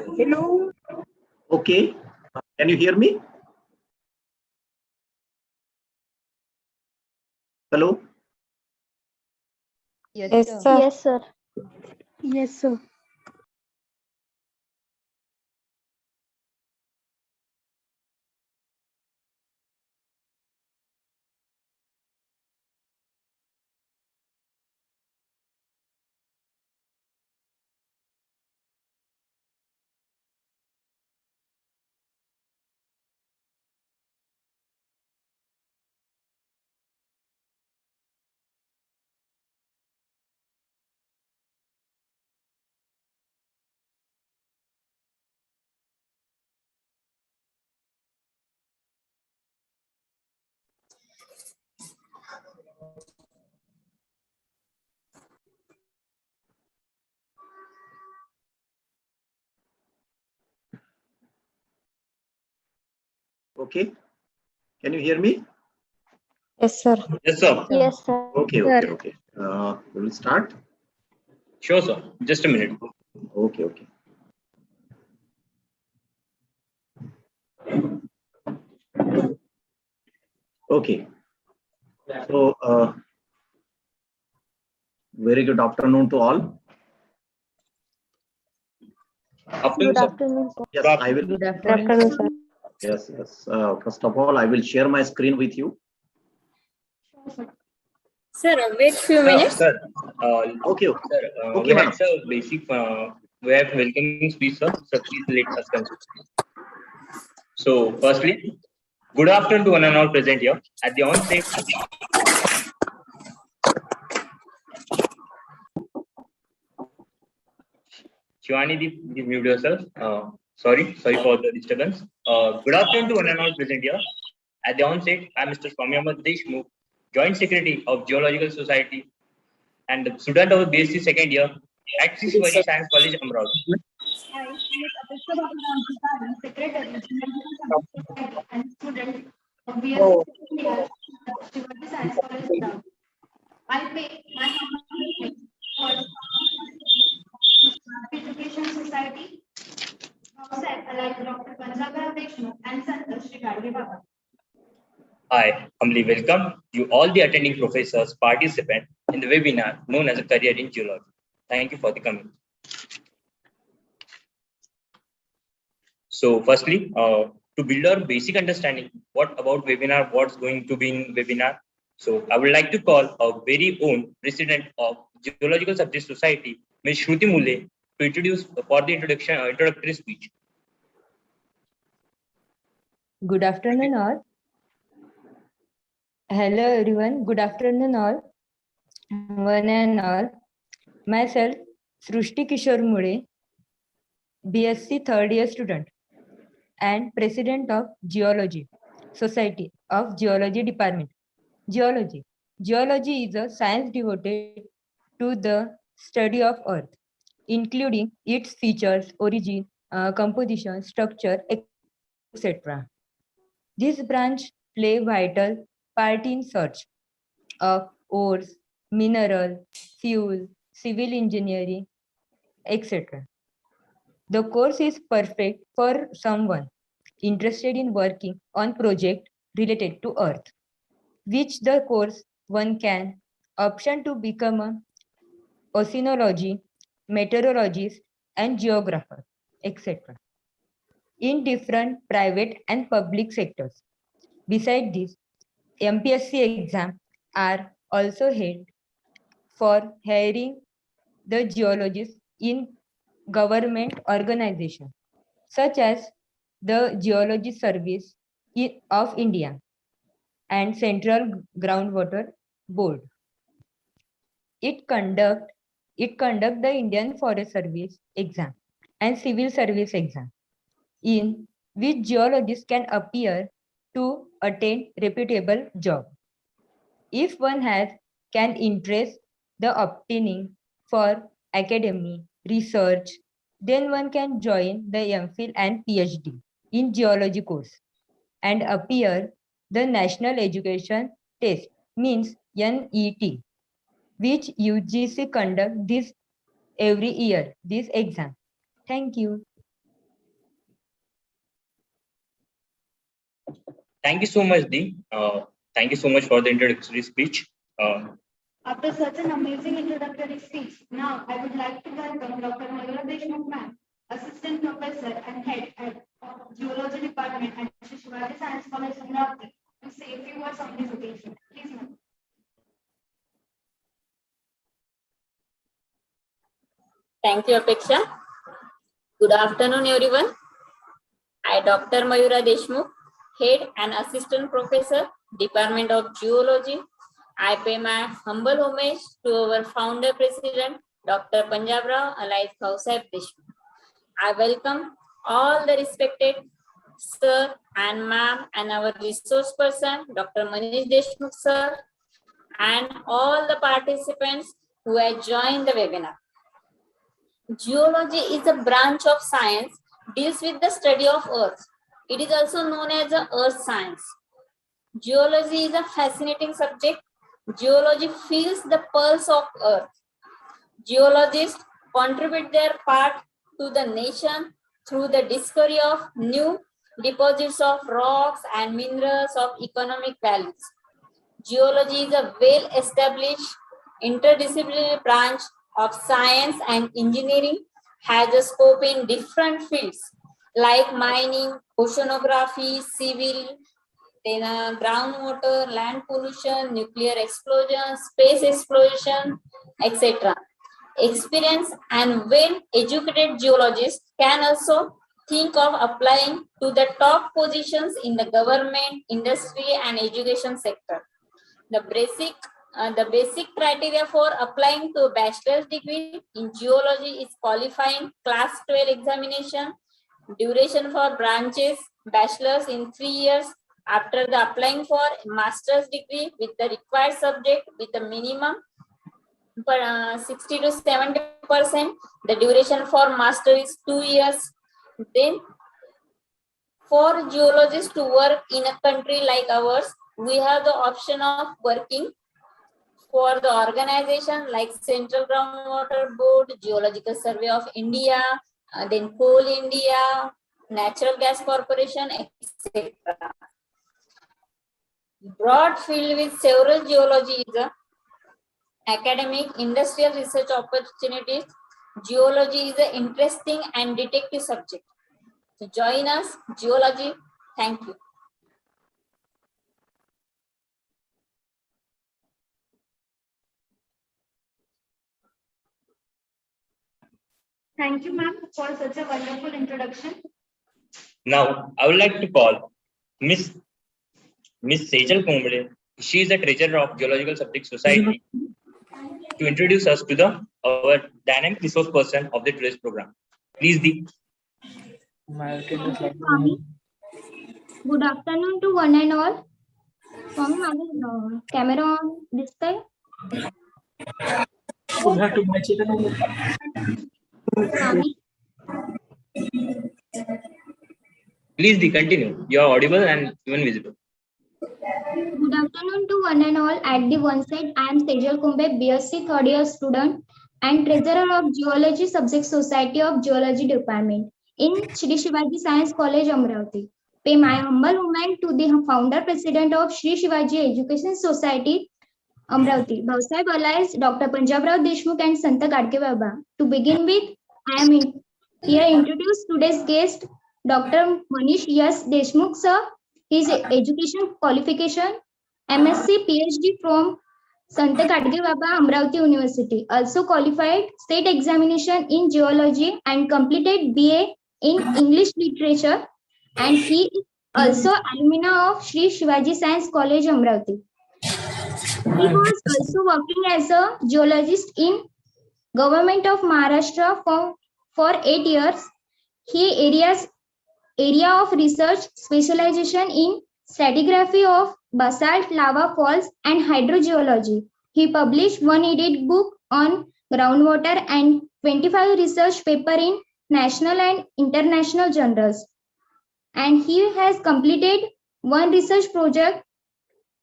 Hello. Okay. Can you hear me? Hello? Yes, sir. Yes, sir. Yes, sir. Okay. Can you hear me? Yes, sir. Yes, sir. Yes, sir. Okay, Sir. okay, okay. We will start. Sure, sir. Just a minute. Okay, okay. Okay. So, very good afternoon to all. Afternoon, Good sir. afternoon, sir. Yes, I will. Good afternoon, sir. Yes, yes. First of all, I will share my screen with you. Sir, wait few minutes. Sir, Okay, okay. sir, Okay, we madam. had a basic, we have welcoming speech, sir. So please let us continue. So, firstly, good afternoon to one and all present here. At the onset, Shivani, please mute yourself. Sorry for the disturbance. Good afternoon to one and all present here. At the onset, I am Mr. Swamyamad Deshmukh, Joint Secretary of Geological Society and the student of BSc second year at Shivaji Science College, Amravati. I am Apeksha Bhavan, Secretary, and student of BSc second year at Shivaji Science College, Amravati. I pay my humble respects for Education Society, Househead alike Dr. Panjabra Deshmukh and Santosh Shri Baba. I humbly welcome you all the attending professors, participants in the webinar known as a career in geology. Thank you for the coming. So firstly, to build our basic understanding, what about webinar, what's going to be in webinar. So I would like to call our very own president of Geological Subject Society, Ms. Shruti Mule, to introduce for the introductory speech. Good afternoon all. Hello everyone. Good afternoon all. One and all. Myself, Srushti Kishore Mule, BSc third year student and President of Geology, Society of Geology Department. Geology. Geology is a science devoted to the study of Earth, including its features, origin, composition, structure, etc. This branch play vital part in search of ores, mineral, fuel, civil engineering, etc. The course is perfect for someone interested in working on project related to Earth, which the course one can option to become a oceanology, meteorologist, and geographer, etc. in different private and public sectors. Besides this, MPSC exams are also held for hiring the geologists in government organizations such as the Geology Service of India and Central Groundwater Board. It conduct the Indian Forest Service exam and Civil Service exam, in which geologists can appear to attain reputable job. If one has can interest the obtaining for academy, research, then one can join the MPhil and PhD in geology course and appear the National Education Test, means NET, which UGC conduct this every year, this exam. Thank you. Thank you so much, Dee. Thank you so much for the introductory speech. After such an amazing introductory speech, now I would like to welcome Dr. Mayura Deshmukh ma'am, Assistant Professor and Head at Geology Department at Shri Shivaji Science College, Amravati, to say a few words on this occasion. Please, ma'am. Thank you, Apeksha. Good afternoon, everyone. I, Dr. Mayura Deshmukh, Head and Assistant Professor, Department of Geology. I pay my humble homage to our founder president, Dr. Punjabrao alias Kausab Deshmukh. I welcome all the respected sir and ma'am and our resource person, Dr. Manish Deshmukh sir, and all the participants who have joined the webinar. Geology is a branch of science deals with the study of Earth. It is also known as the Earth science. Geology is a fascinating subject. Geology feels the pulse of Earth. Geologists contribute their part to the nation through the discovery of new deposits of rocks and minerals of economic values. Geology is a well-established interdisciplinary branch of science and engineering, has a scope in different fields like mining, oceanography, civil, then groundwater, land pollution, nuclear explosion, space exploration, etc. Experienced and well-educated geologists can also think of applying to the top positions in the government, industry, and education sector. The basic criteria for applying to a bachelor's degree in geology is qualifying class 12 examination, duration for branches, bachelor's in 3 years. After the applying for master's degree with the required subject with a minimum 60 to 70%, the duration for master is 2 years. Then for geologists to work in a country like ours, we have the option of working for the organization like Central Groundwater Board, Geological Survey of India, then Coal India, Natural Gas Corporation, etc. Broad field with several geology is a academic, industrial research opportunities. Geology is an interesting and detective subject. So join us, geology. Thank you. Thank you, ma'am, for such a wonderful introduction. Now, I would like to call Miss Sejal Kumble. She is the treasurer of Geological Subject Society to introduce us to our dynamic resource person of the today's program. Please, Dee. Good afternoon to one and all. Swami, माझा camera on दिसतंय? Swami, Please, Dee, continue. You are audible and even visible. good afternoon to one and all. At the one side, I am Sejal Kumbe, BSc third year student and treasurer of Geology Subject Society of Geology Department in Shri Shivaji Science College, Amravati. Pay my humble homage to the founder president of Shri Shivaji Education Society, Amravati, Bhausaheb alias Dr. Punjabrao Deshmukh and Sant Gadke Baba. To begin with, I am here introduce today's guest, Dr. Manish S. Deshmukh sir. His education qualification, MSc PhD from Sant Gadke Baba, Amravati University. Also qualified state examination in geology and completed BA in English literature. And he is also alumna of Shri Shivaji Science College, Amravati. He was also working as a geologist in Government of Maharashtra for 8 years. He area of research specialization in stratigraphy of basalt lava falls and hydrogeology. He published one edited book on groundwater and 25 research papers in national and international journals. And he has completed one research project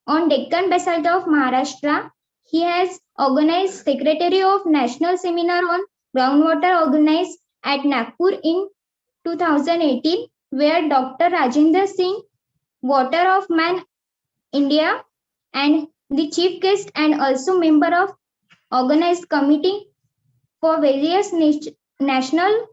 on Deccan Basalt of Maharashtra. He has organized Secretary of National Seminar on Groundwater organized at Nagpur in 2018, where Dr. Rajendra Singh Water of Man India, and the chief guest and also member of organized committee for various national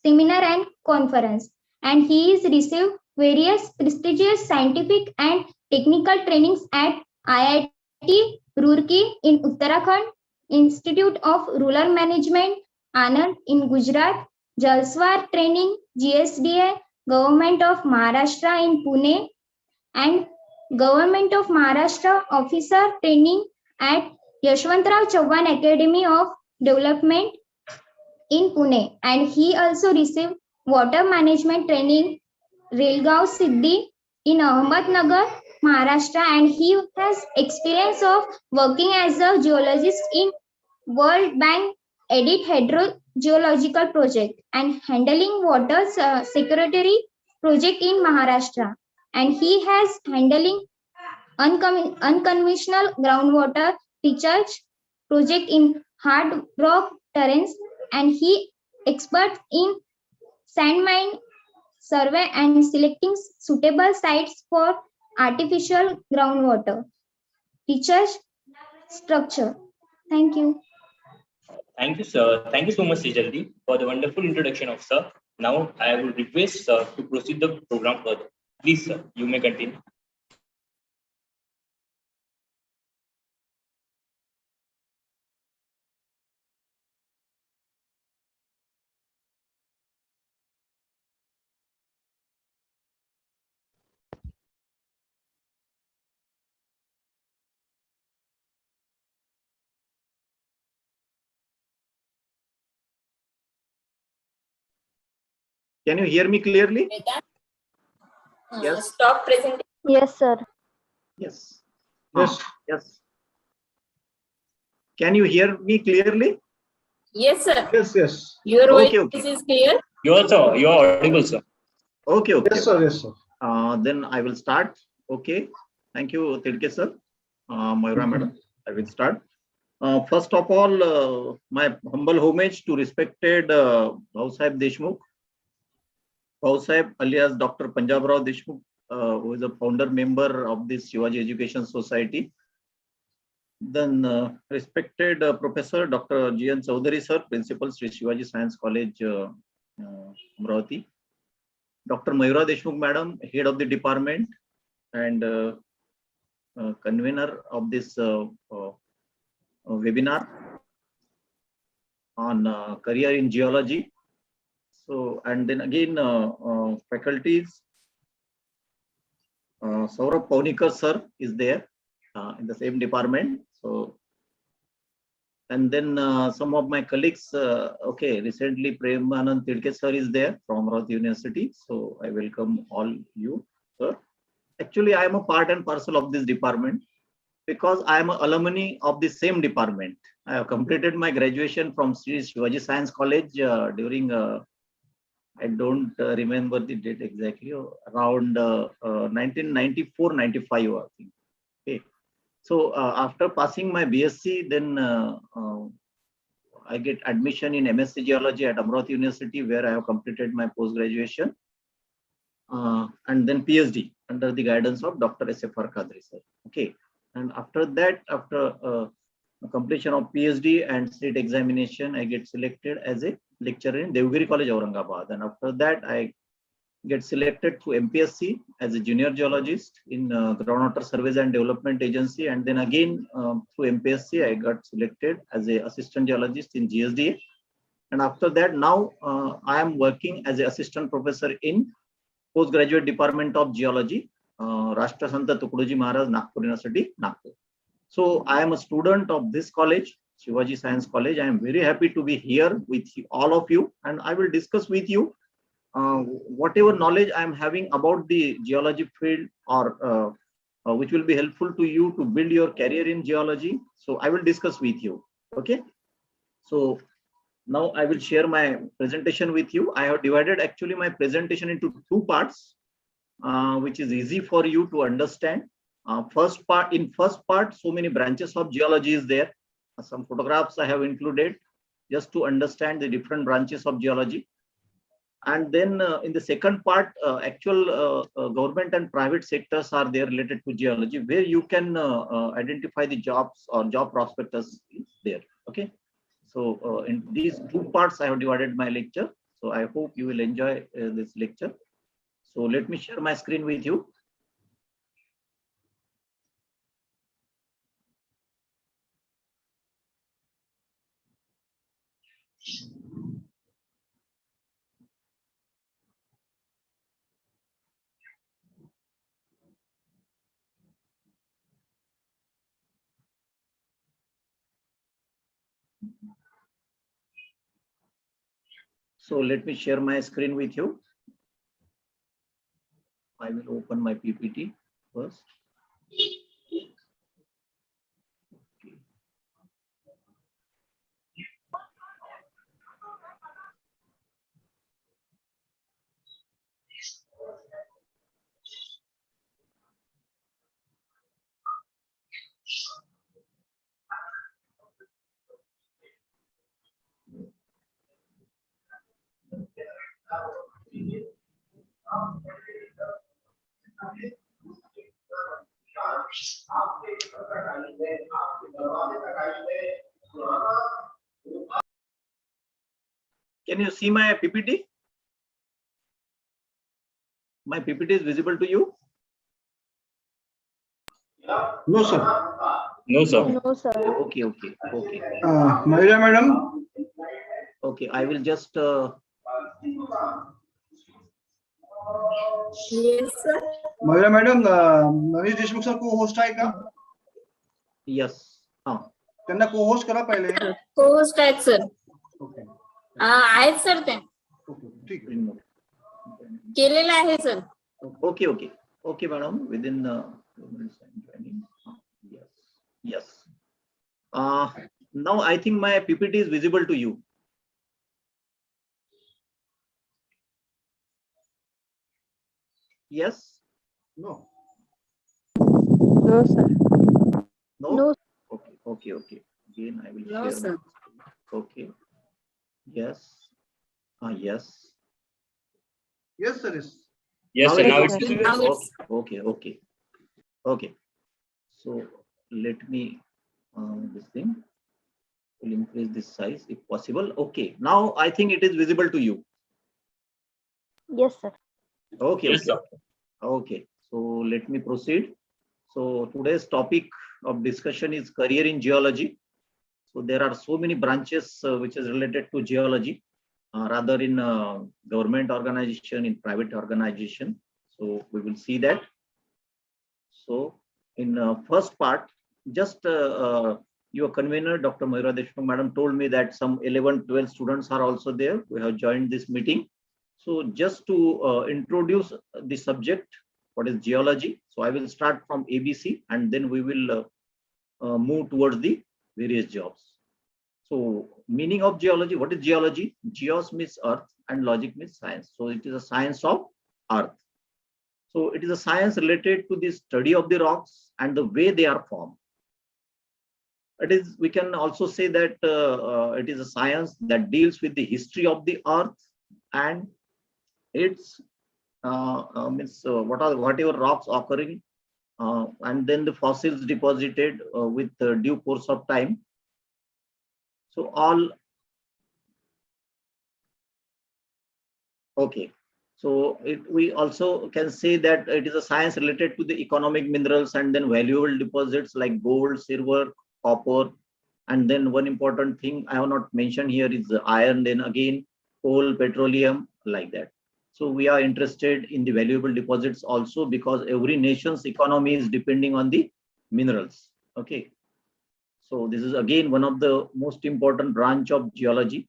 seminar and conference. And he is received various prestigious scientific and technical trainings at IIT Roorkee in Uttarakhand, Institute of Rural Management, Anand in Gujarat, Jalswar Training, GSDA, Government of Maharashtra in Pune, and Government of Maharashtra Officer Training at Yashwantrao Chauhan Academy of Development in Pune. And he also received water management training Relgaon Siddhi in Ahmednagar, Maharashtra, and he has experience of working as a geologist in World Bank Edit Hydrogeological Project and handling water secretary project in Maharashtra. And he has handling unconventional groundwater recharge project in hard rock terrains, and he expert in sand mine survey and selecting suitable sites for artificial groundwater recharge structure. Thank you. Thank you, sir. Thank you so much, Sejalji, for the wonderful introduction of sir. Now, I will request sir to proceed the program further. Please, sir, you may continue. Can you hear me clearly? Yes. Stop presenting. Yes, sir. Yes. Yes. Yes. Can you hear me clearly? Yes, sir. Yes, yes. Your voice Okay. is clear. You also, you are audible, sir. Okay. Yes, sir. Yes, sir. Then I will start. Okay. Thank you, Tilke sir. Mayura madam, I will start. First of all, my humble homage to respected Bhausaheb Deshmukh. Bhausaheb alias Dr. Punjabrao Deshmukh, who is a founder member of this Shivaji Education Society. Then respected Professor Dr. G.N. Chaudhary sir, Principal Sri Shivaji Science College, Amravati. Dr. Mayura Deshmukh madam, Head of the Department and convener of this webinar on career in geology. So, and then again, faculties, Saurabh Paunikar sir is there in the same department. So, and then some of my colleagues, okay, recently Premanand Tilke sir is there from Amravati University. So I welcome all you, sir. Actually, I am a part and parcel of this department because I am an alumni of the same department. I have completed my graduation from Sri Shivaji Science College during, I don't remember the date exactly, around 1994-95, I think. Okay. So after passing my BSc, then I get admission in MSc Geology at Amravati University, where I have completed my post-graduation. And then PhD under the guidance of Dr. S.F.R. Kadri sir. Okay. And after that, after completion of PhD and state examination, I get selected as a lecturer in Devgiri College, Aurangabad. And after that, I get selected through MPSC as a junior geologist in Groundwater Surveys and Development Agency. And then again, through MPSC, I got selected as an assistant geologist in GSDA. And after that, now I am working as an assistant professor in postgraduate department of geology, Rashtra Santa Tukduji Maharaj, Nagpur University, Nagpur. So I am a student of this college, Shivaji Science College. I am very happy to be here with all of you, and I will discuss with you whatever knowledge I am having about the geology field, or which will be helpful to you to build your career in geology. So I will discuss with you. Okay. So now I will share my presentation with you. I have divided actually my presentation into two parts, which is easy for you to understand. First part, so many branches of geology is there. Some photographs I have included just to understand the different branches of geology. And then in the second part, actual government and private sectors are there related to geology, where you can identify the jobs or job prospectus is there. Okay. So in these two parts, I have divided my lecture. So I hope you will enjoy this lecture. So let me share my screen with you. So let me share my screen with you. I will open my PPT first. Can you see my PPT? My PPT is visible to you? No, sir. No, sir. No, sir. Okay. Mahila madam. Okay, I will just. Yes, sir. Mahila madam, Manish Deshmukh sir co-host आहे का? Yes. त्यांना co-host करा पहिले. Host आहेत sir. Okay. आहेत sir ते. Okay. ठीक आहे. केलेलं आहे sir. Okay, madam. Within 2 minutes I'm joining. Yes. Now I think my PPT is visible to you. Yes. No. No, sir. No. No. Okay. Again, I will No, share. sir. Okay. Yes. Yes. Yes, sir. Yes. Yes, sir. Now it's Now it's Okay. So let me this thing will increase this size if possible. Okay. Now I think it is visible to you. Yes, sir. Okay. yes, sir. Okay. So let me proceed. So today's topic of discussion is career in geology. So there are so many branches which is related to geology, rather in government organization, in private organization. So we will see that. So in first part, just your convener, Dr. Mayura Deshmukh madam, told me that some 11, 12 students are also there. We have joined this meeting. So just to introduce the subject, what is geology? So I will start from ABC and then we will move towards the various jobs. So meaning of geology, what is geology? Geos means earth and logic means science. So it is a science of earth. So it is a science related to the study of the rocks and the way they are formed. It is, we can also say that it is a science that deals with the history of the earth and its means whatever rocks occurring and then the fossils deposited with due course of time. So all okay. So we also can say that it is a science related to the economic minerals and then valuable deposits like gold, silver, copper, and then one important thing I have not mentioned here is the iron, then again coal, petroleum, like that. So we are interested in the valuable deposits also because every nation's economy is depending on the minerals. Okay. So this is again one of the most important branch of geology.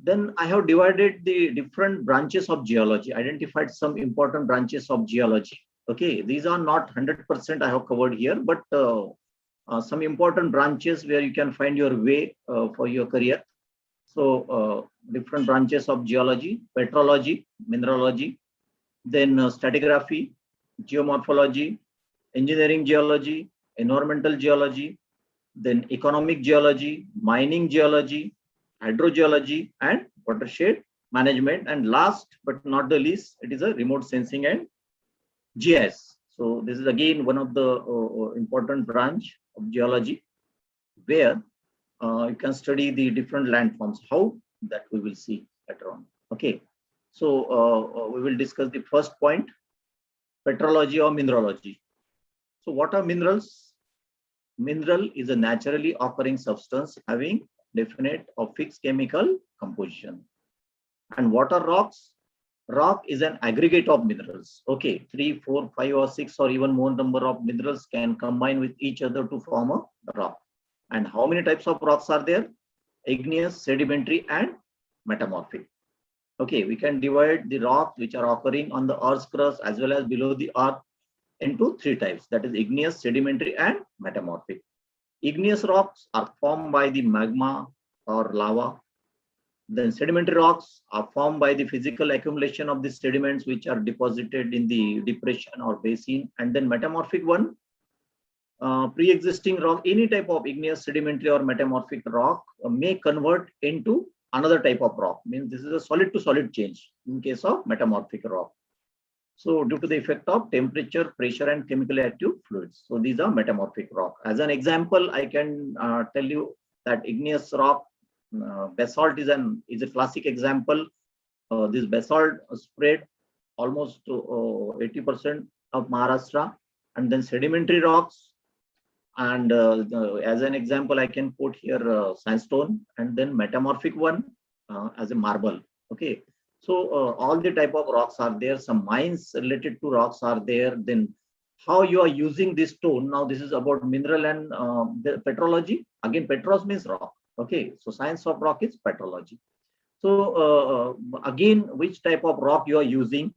Then I have divided the different branches of geology, identified some important branches of geology. Okay, these are not 100% I have covered here, but some important branches where you can find your way for your career. So different branches of geology: petrology, mineralogy, then stratigraphy, geomorphology, engineering geology, environmental geology, then economic geology, mining geology, hydrogeology, and watershed management, and last but not the least, it is a remote sensing and GIS. So this is again one of the important branch of geology where you can study the different landforms. How? That we will see later on. Okay. So we will discuss the first point, petrology or mineralogy. So what are minerals? Mineral is a naturally occurring substance having definite or fixed chemical composition. And what are rocks? Rock is an aggregate of minerals. Okay, 3, 4, 5, or 6, or even more number of minerals can combine with each other to form a rock. And how many types of rocks are there? Igneous, sedimentary, and metamorphic. Okay, we can divide the rocks which are occurring on the Earth's crust as well as below the Earth into 3 types. That is igneous, sedimentary, and metamorphic. Igneous rocks are formed by the magma or lava. Then sedimentary rocks are formed by the physical accumulation of the sediments which are deposited in the depression or basin. And then metamorphic one, pre-existing rock, any type of igneous, sedimentary, or metamorphic rock may convert into another type of rock. Means this is a solid to solid change in case of metamorphic rock. So due to the effect of temperature, pressure, and chemically active fluids. So these are metamorphic rock. As an example, I can tell you that igneous rock, basalt is a classic example. This basalt spread almost 80% of Maharashtra. And then sedimentary rocks. And as an example, I can put here sandstone, and then metamorphic one as a marble. Okay. So all the type of rocks are there. Some mines related to rocks are there. Then how you are using this stone. Now this is about mineral and the petrology. Again, petros means rock. Okay. So science of rock is petrology. So again, which type of rock you are using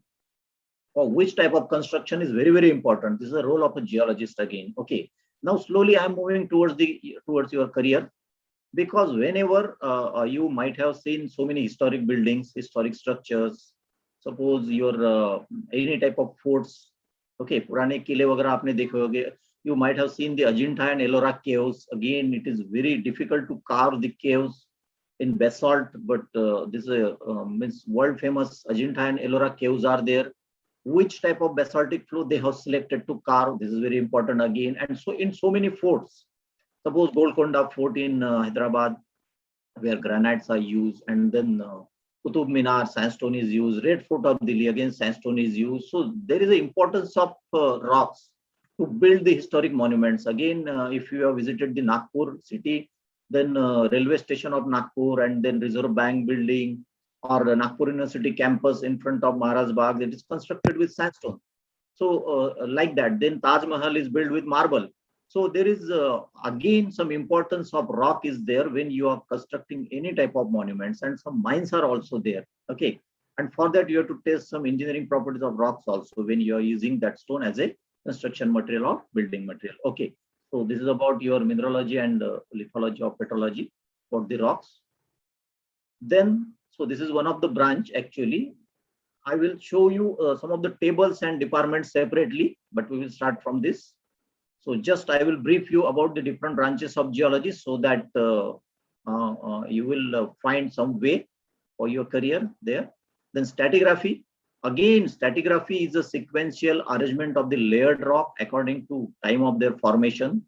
or which type of construction is very, very important. This is the role of a geologist again. Okay. Now slowly I'm moving towards your career. Because whenever you might have seen so many historic buildings, historic structures, suppose your any type of forts, okay, पुराने किले वगैरह आपने देखे होंगे, you might have seen the Ajanta and Ellora caves. Again, it is very difficult to carve the caves in basalt, but this means world famous Ajanta and Ellora caves are there. Which type of basaltic flow they have selected to carve? This is very important again. And so in so many forts. Suppose Golconda Fort in Hyderabad, where granites are used, and then Qutub Minar, sandstone is used. Red Fort of Delhi, again, sandstone is used. So there is the importance of rocks to build the historic monuments. Again, if you have visited the Nagpur city, then railway station of Nagpur, and then Reserve Bank building, or the Nagpur University campus in front of Maharaj Bagh, that is constructed with sandstone. So like that, then Taj Mahal is built with marble. So there is again some importance of rock is there when you are constructing any type of monuments, and some mines are also there. Okay, and for that you have to test some engineering properties of rocks also when you are using that stone as a construction material or building material. Okay, so this is about your mineralogy and lithology or petrology for the rocks. Then, so this is one of the branch actually. I will show you some of the tables and departments separately, but we will start from this. So just I will brief you about the different branches of geology so that you will find some way for your career there. Then stratigraphy. Again, stratigraphy is a sequential arrangement of the layered rock according to time of their formation.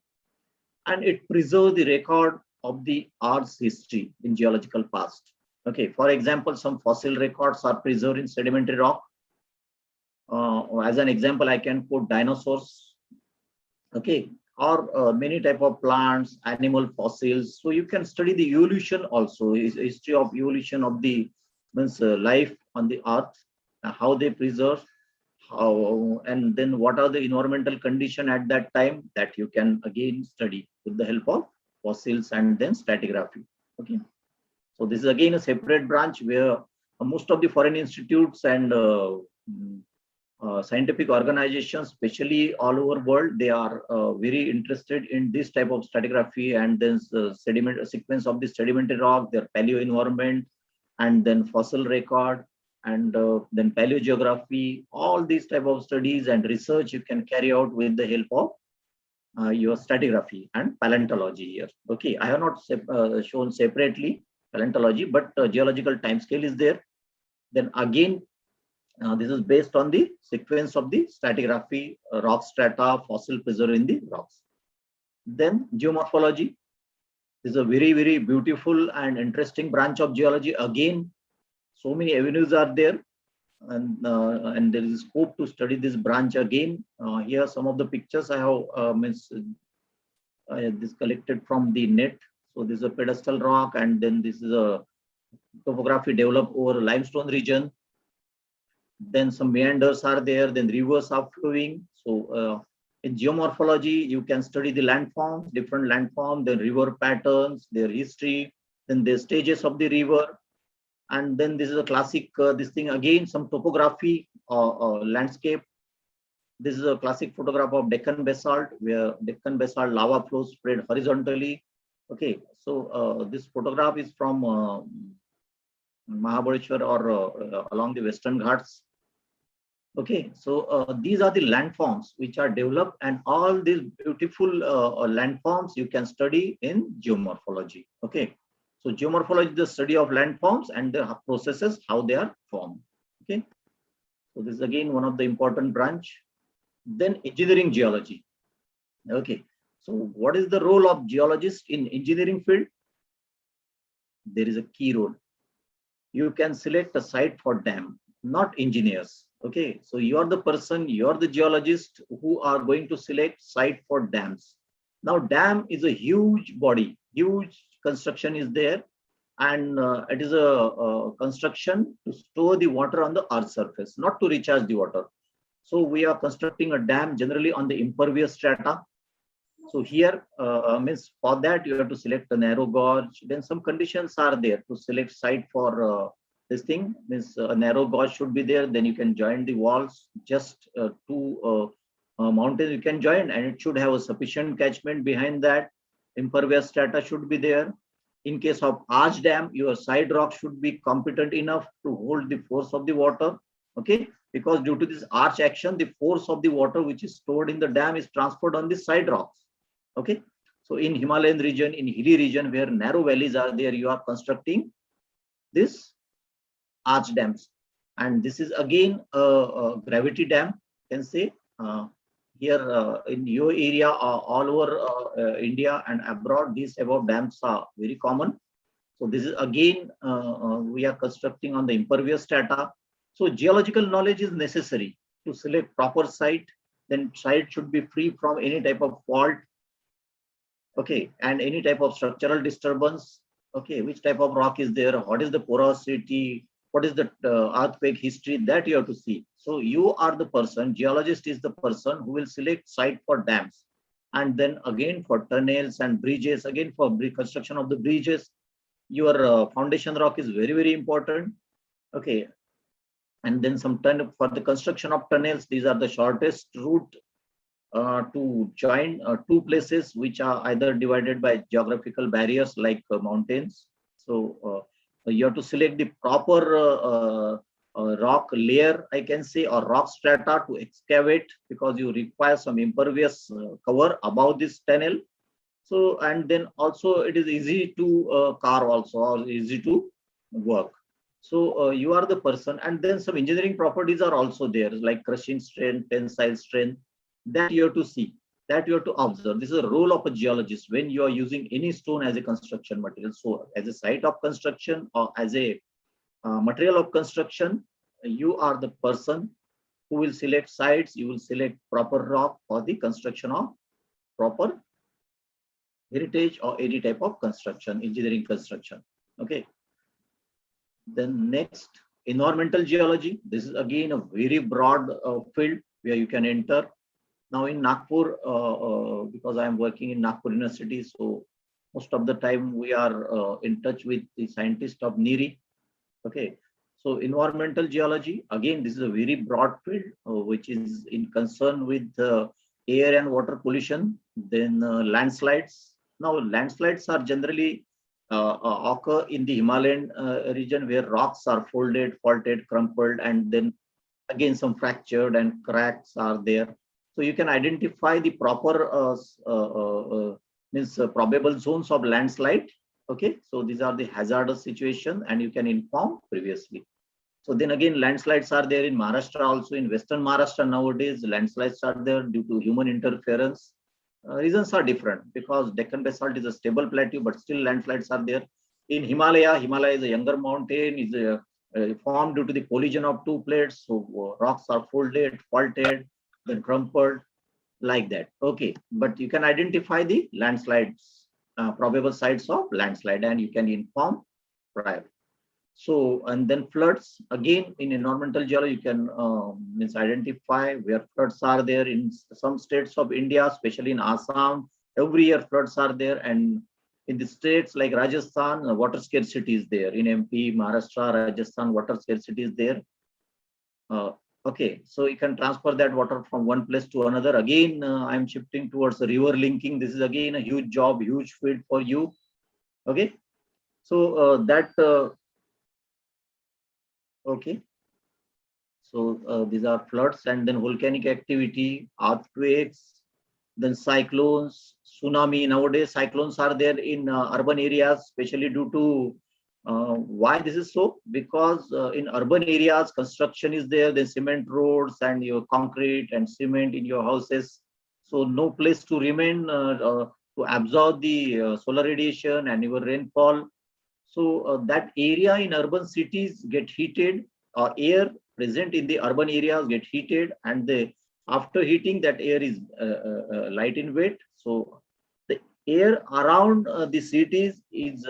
And it preserves the record of the Earth's history in geological past. Okay, for example, some fossil records are preserved in sedimentary rock. As an example, I can quote dinosaurs. Okay, or many type of plants, animal fossils. So you can study the evolution also, history of evolution of the life on the earth, how they preserve, how, and then what are the environmental condition at that time, that you can again study with the help of fossils and then stratigraphy. Okay, so this is again a separate branch where most of the foreign institutes and scientific organizations, especially all over world, they are very interested in this type of stratigraphy and then sediment sequence of the sedimentary rock, their paleo environment, and then fossil record, and then paleogeography. All these type of studies and research you can carry out with the help of your stratigraphy and paleontology here. Okay, I have not shown separately paleontology, but geological time scale is there. Then again, this is based on the sequence of the stratigraphy, rock strata, fossil preserved in the rocks. Then geomorphology. This is a very, very beautiful and interesting branch of geology. Again, so many avenues are there, and there is scope to study this branch again. Here, some of the pictures I have this collected from the net. So this is a pedestal rock, and then this is a topography developed over limestone region. Then some meanders are there, then rivers are flowing. So in geomorphology, you can study the landforms, different landforms, the river patterns, their history, then the stages of the river. And then this is a classic, this thing again, some topography landscape. This is a classic photograph of Deccan basalt, where Deccan basalt lava flows spread horizontally. Okay, so this photograph is from Mahabaleshwar or along the Western Ghats. Okay, so these are the landforms which are developed, and all these beautiful landforms you can study in geomorphology. Okay, so geomorphology is the study of landforms and the processes, how they are formed. Okay, so this is again one of the important branch. Then engineering geology. Okay, so what is the role of geologist in engineering field? There is a key role. You can select a site for dam, not engineers. Okay, so you are the person, you are the geologist who are going to select site for dams. Now, dam is a huge body, huge construction is there, and it is a construction to store the water on the earth surface, not to recharge the water. So we are constructing a dam generally on the impervious strata. So here means for that you have to select a narrow gauge. Then some conditions are there to select site for this thing. Means a narrow gauge should be there. Then you can join the walls. Just two mountains you can join, and it should have a sufficient catchment behind that. Impervious strata should be there. In case of arch dam, your side rock should be competent enough to hold the force of the water. Okay, because due to this arch action, the force of the water which is stored in the dam is transferred on the side rocks. Okay, so in Himalayan region, in hilly region where narrow valleys are there, you are constructing this arch dams, and this is again a gravity dam. You can say here in your area, all over India and abroad, these above dams are very common. So this is again we are constructing on the impervious strata. So geological knowledge is necessary to select proper site. Then site should be free from any type of fault. Okay, and any type of structural disturbance. Okay, which type of rock is there? What is the porosity? What is the earthquake history? That you have to see. So you are the person, geologist is the person who will select site for dams. And then again for tunnels and bridges, again for construction of the bridges, your foundation rock is very, very important. Okay, and then some for the construction of tunnels, these are the shortest route to join two places which are either divided by geographical barriers like mountains. So you have to select the proper rock layer, I can say, or rock strata to excavate, because you require some impervious cover above this tunnel. So, and then also it is easy to carve also, or easy to work. So you are the person, and then some engineering properties are also there, like crushing strength, tensile strength, that you have to see, that you have to observe. This is a role of a geologist when you are using any stone as a construction material. So as a site of construction or as a material of construction, you are the person who will select sites, you will select proper rock for the construction of proper heritage or any type of construction, engineering construction. Okay. Then next, environmental geology. This is again a very broad field where you can enter. Now in Nagpur, because I am working in Nagpur University, so most of the time we are in touch with the scientists of NIRI. Okay, so environmental geology, again, this is a very broad field which is in concern with air and water pollution. Then landslides. Now landslides are generally occur in the Himalayan region where rocks are folded, faulted, crumpled, and then again some fractured and cracks are there. So you can identify the proper probable zones of landslide. Okay, so these are the hazardous situation, and you can inform previously. So then again, landslides are there in Maharashtra also. In Western Maharashtra nowadays, landslides are there due to human interference. Reasons are different because Deccan basalt is a stable plateau, but still landslides are there. In Himalaya, Himalaya is a younger mountain, is formed due to the collision of two plates. So rocks are folded, faulted, then crumpled, like that. Okay, but you can identify the landslides, probable sites of landslide, and you can inform prior. So, and then floods, again, in environmental geology, you can identify where floods are there in some states of India, especially in Assam. Every year floods are there, and in the states like Rajasthan, water scarcity is there. In MP, Maharashtra, Rajasthan, water scarcity is there. Okay, so you can transfer that water from one place to another. Again, I'm shifting towards the river linking. This is again a huge job, huge field for you. Okay, so okay. So these are floods, and then volcanic activity, earthquakes, then cyclones, tsunami. Nowadays, cyclones are there in urban areas, especially due to why this is so? Because in urban areas, construction is there, then cement roads and your concrete and cement in your houses. So no place to remain to absorb the solar radiation and your rainfall. So that area in urban cities get heated, air present in the urban areas get heated, and after heating, that air is light in weight. So the air around the cities is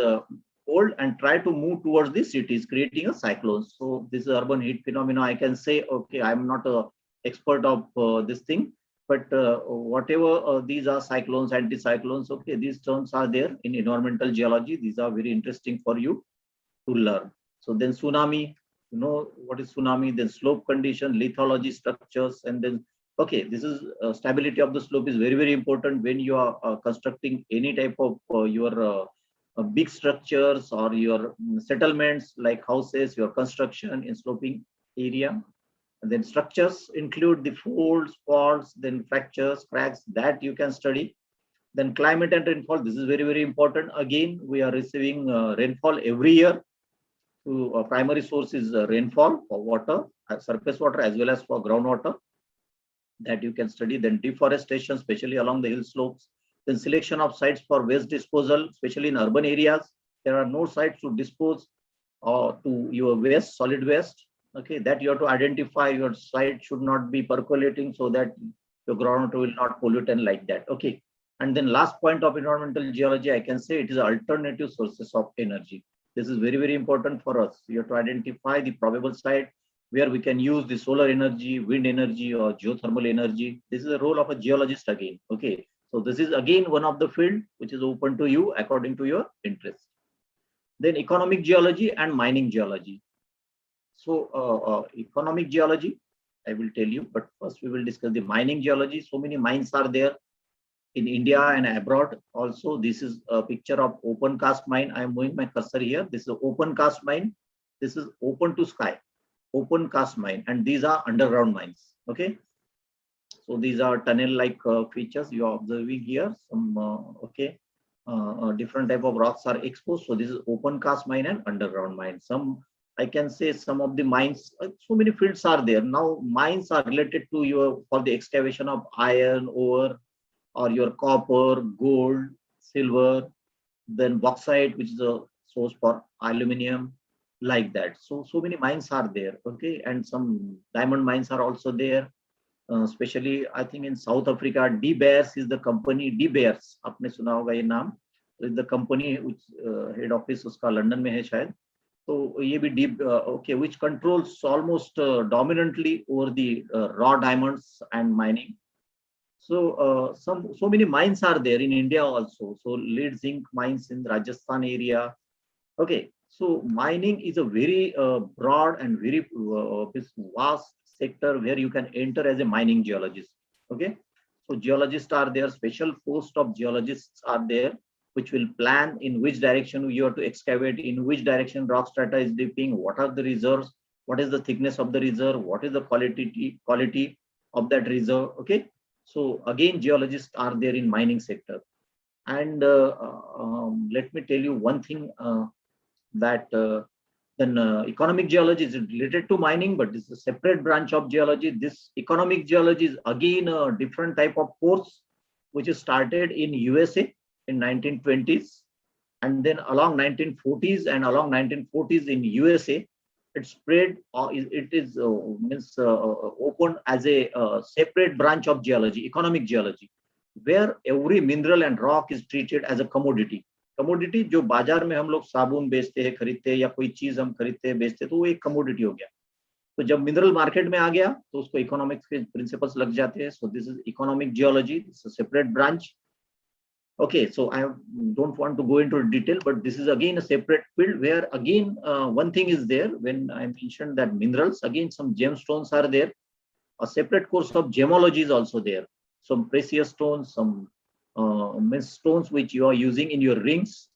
cold and try to move towards the cities, creating a cyclone. So this is urban heat phenomena. I can say, okay, I'm not a expert of this thing, but whatever these are cyclones, anticyclones, okay, these terms are there in environmental geology. These are very interesting for you to learn. So then tsunami, you know what is tsunami, then slope condition, lithology structures, and then, okay, this is stability of the slope is very, very important when you are constructing any type of your big structures or your settlements like houses, your construction in sloping area. And then structures include the folds, faults, then fractures, cracks that you can study. Then climate and rainfall, this is very, very important. Again, we are receiving rainfall every year. So primary source is rainfall for water, surface water, as well as for groundwater, that you can study. Then deforestation, especially along the hill slopes. Then selection of sites for waste disposal, especially in urban areas. There are no sites to dispose to your waste, solid waste. Okay, that you have to identify. Your site should not be percolating so that your groundwater will not pollute and like that. Okay, and then last point of environmental geology, I can say it is alternative sources of energy. This is very, very important for us. You have to identify the probable site where we can use the solar energy, wind energy, or geothermal energy. This is the role of a geologist again. Okay, so this is again one of the field which is open to you according to your interest. Then economic geology and mining geology. So economic geology, I will tell you, but first we will discuss the mining geology. So many mines are there in India and abroad. Also, this is a picture of open cast mine. I am moving my cursor here. This is an open cast mine. This is open to sky, open cast mine, and these are underground mines. Okay, so these are tunnel-like features you are observing here. Some okay, different type of rocks are exposed. So this is open cast mine and underground mine. Some, I can say, some of the mines, so many fields are there. Now mines are related to your, for the excavation of iron ore, or your copper, gold, silver, then bauxite, which is a source for aluminum, like that. So many mines are there. Okay, and some diamond mines are also there. Especially, I think in South Africa, De Beers is the company. De Beers, आपने सुना होगा ये नाम. Is the company which head office उसका London में है शायद. So ये भी deep, okay, which controls almost dominantly over the raw diamonds and mining. So so many mines are there in India also. So lead zinc mines in Rajasthan area. Okay, so mining is a very broad and very vast sector where you can enter as a mining geologist. Okay, so geologists are there. Special post of geologists are there, which will plan in which direction you have to excavate, in which direction rock strata is dipping, what are the reserves, what is the thickness of the reserve, what is the quality of that reserve. Okay, so again, geologists are there in mining sector. And let me tell you one thing, that Then economic geology is related to mining, but it's a separate branch of geology. This economic geology is again a different type of course, which is started in USA in 1920s, and then along 1940s and along 1940s in USA, it spread. It is opened as a separate branch of geology, economic geology, where every mineral and rock is treated as a commodity. Commodity जो बाजार में हम लोग साबुन बेचते हैं, खरीदते हैं, या कोई चीज हम खरीदते हैं, बेचते हैं, तो वो एक कमोडिटी हो गया. तो जब मिनरल मार्केट में आ गया तो उसको इकोनॉमिक्स के प्रिंसिपल्स लग जाते हैं. सो this is economic geology, this is separate branch. Okay, so I don't want to go into detail, but this is again a separate field where again one thing is there. When I mentioned that minerals, again some gemstones are there. A separate course of gemology is also there. Some precious stones, some stones which you are using in your rings,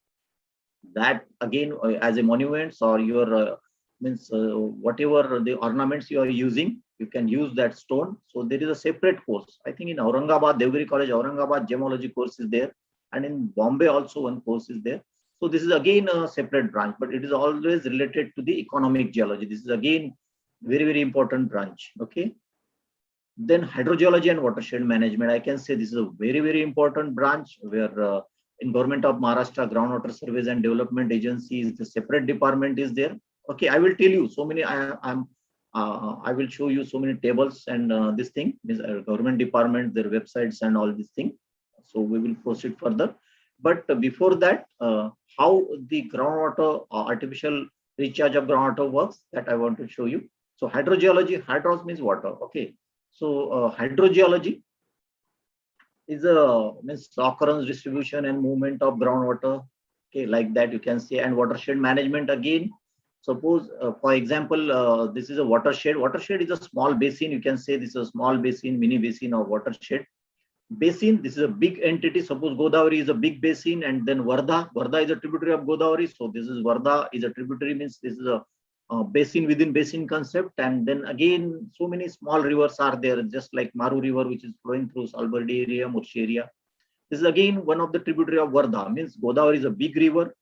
that again as a monuments, or your whatever the ornaments you are using, you can use that stone. So there is a separate course. I think in Aurangabad, Devgiri College, Aurangabad gemology course is there, and in Bombay also one course is there. So this is again a separate branch, but it is always related to the economic geology. This is again very important branch. Okay. Then hydrogeology and watershed management, I can say this is a very important branch where in Government of Maharashtra Groundwater Surveys and Development Agency, the separate department is there. Okay, I will tell you so many. I will show you so many tables and this thing is government department, their websites and all these things. So we will proceed further. But before that, how the groundwater artificial recharge of groundwater works, that I want to show you. So hydrogeology, hydros means water. Okay. So hydrogeology is a occurrence, distribution and movement of groundwater. Okay, like that you can say. And watershed management again. Suppose, for example, this is a watershed. Watershed is a small basin. You can say this is a small basin, mini basin, or watershed. Basin, this is a big entity. Suppose Godavari is a big basin, and then Vardha is a tributary of Godavari. So this is Vardha is a tributary, means this is a basin within basin concept. And then again, so many small rivers are there, just like Maru River, which is flowing through Salbirdi area, Murshi area. This is again one of the tributary of Vardha, means Godavari is a big river.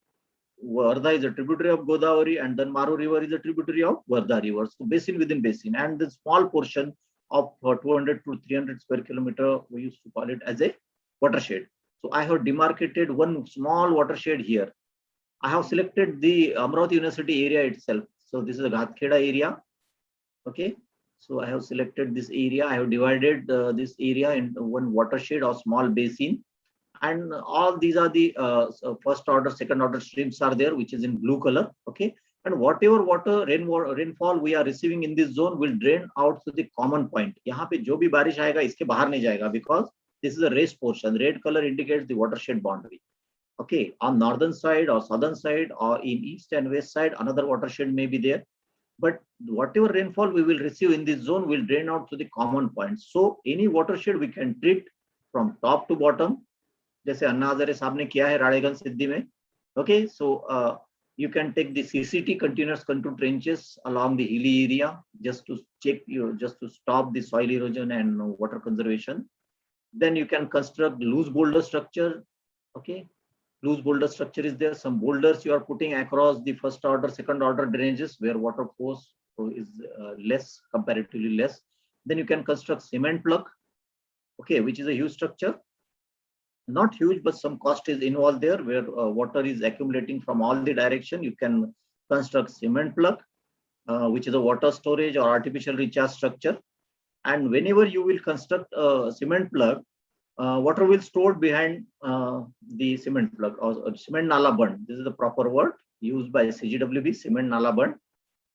Vardha is a tributary of Godavari, and then Maru River is a tributary of Vardha River. So basin within basin, and the small portion of 200 to 300 square kilometer, we used to call it as a watershed. So I have demarcated one small watershed here. I have selected the Amravati University area itself. So this is a Ghatkheda area. Okay. So I have selected this area. I have divided this area into one watershed or small basin. And all these are the first order, second order streams are there, which is in blue color. Okay. And whatever rainfall we are receiving in this zone will drain out to the common point. यहाँ पे जो भी बारिश आएगा इसके बाहर नहीं जाएगा, because this is a raised portion. Red color indicates the watershed boundary. Okay, on northern side or southern side or in east and west side, another watershed may be there. But whatever rainfall we will receive in this zone will drain out to the common points. So any watershed we can treat from top to bottom. जैसे अन्ना हजारे साहब ने किया है राड़ेगंज सिद्धि में. Okay, so you can take the CCT, continuous contour trenches, along the hilly area, just to check just to stop the soil erosion and water conservation. Then you can construct loose boulder structure. Okay, loose boulder structure is there. Some boulders you are putting across the first order, second order drainages where water force is less, comparatively less. Then you can construct cement plug. Okay, which is a huge structure. Not huge, but some cost is involved there, where water is accumulating from all the direction. You can construct cement plug, which is a water storage or artificial recharge structure. And whenever you will construct a cement plug, water will stored behind the cement plug, or cement nala bund. This is the proper word used by CGWB, cement nala bund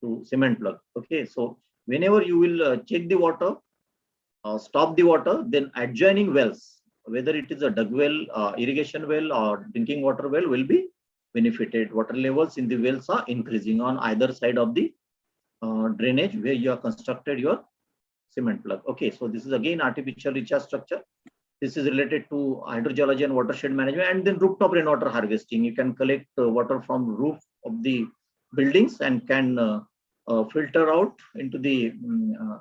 to cement plug. Okay, so whenever you will check the water, stop the water, then adjoining wells, whether it is a dug well, irrigation well, or drinking water well, will be benefited. Water levels in the wells are increasing on either side of the drainage where you have constructed your cement plug. Okay, so this is again artificial recharge structure. This is related to hydrogeology and watershed management. And then rooftop rainwater harvesting. You can collect water from roof of the buildings and can filter out into the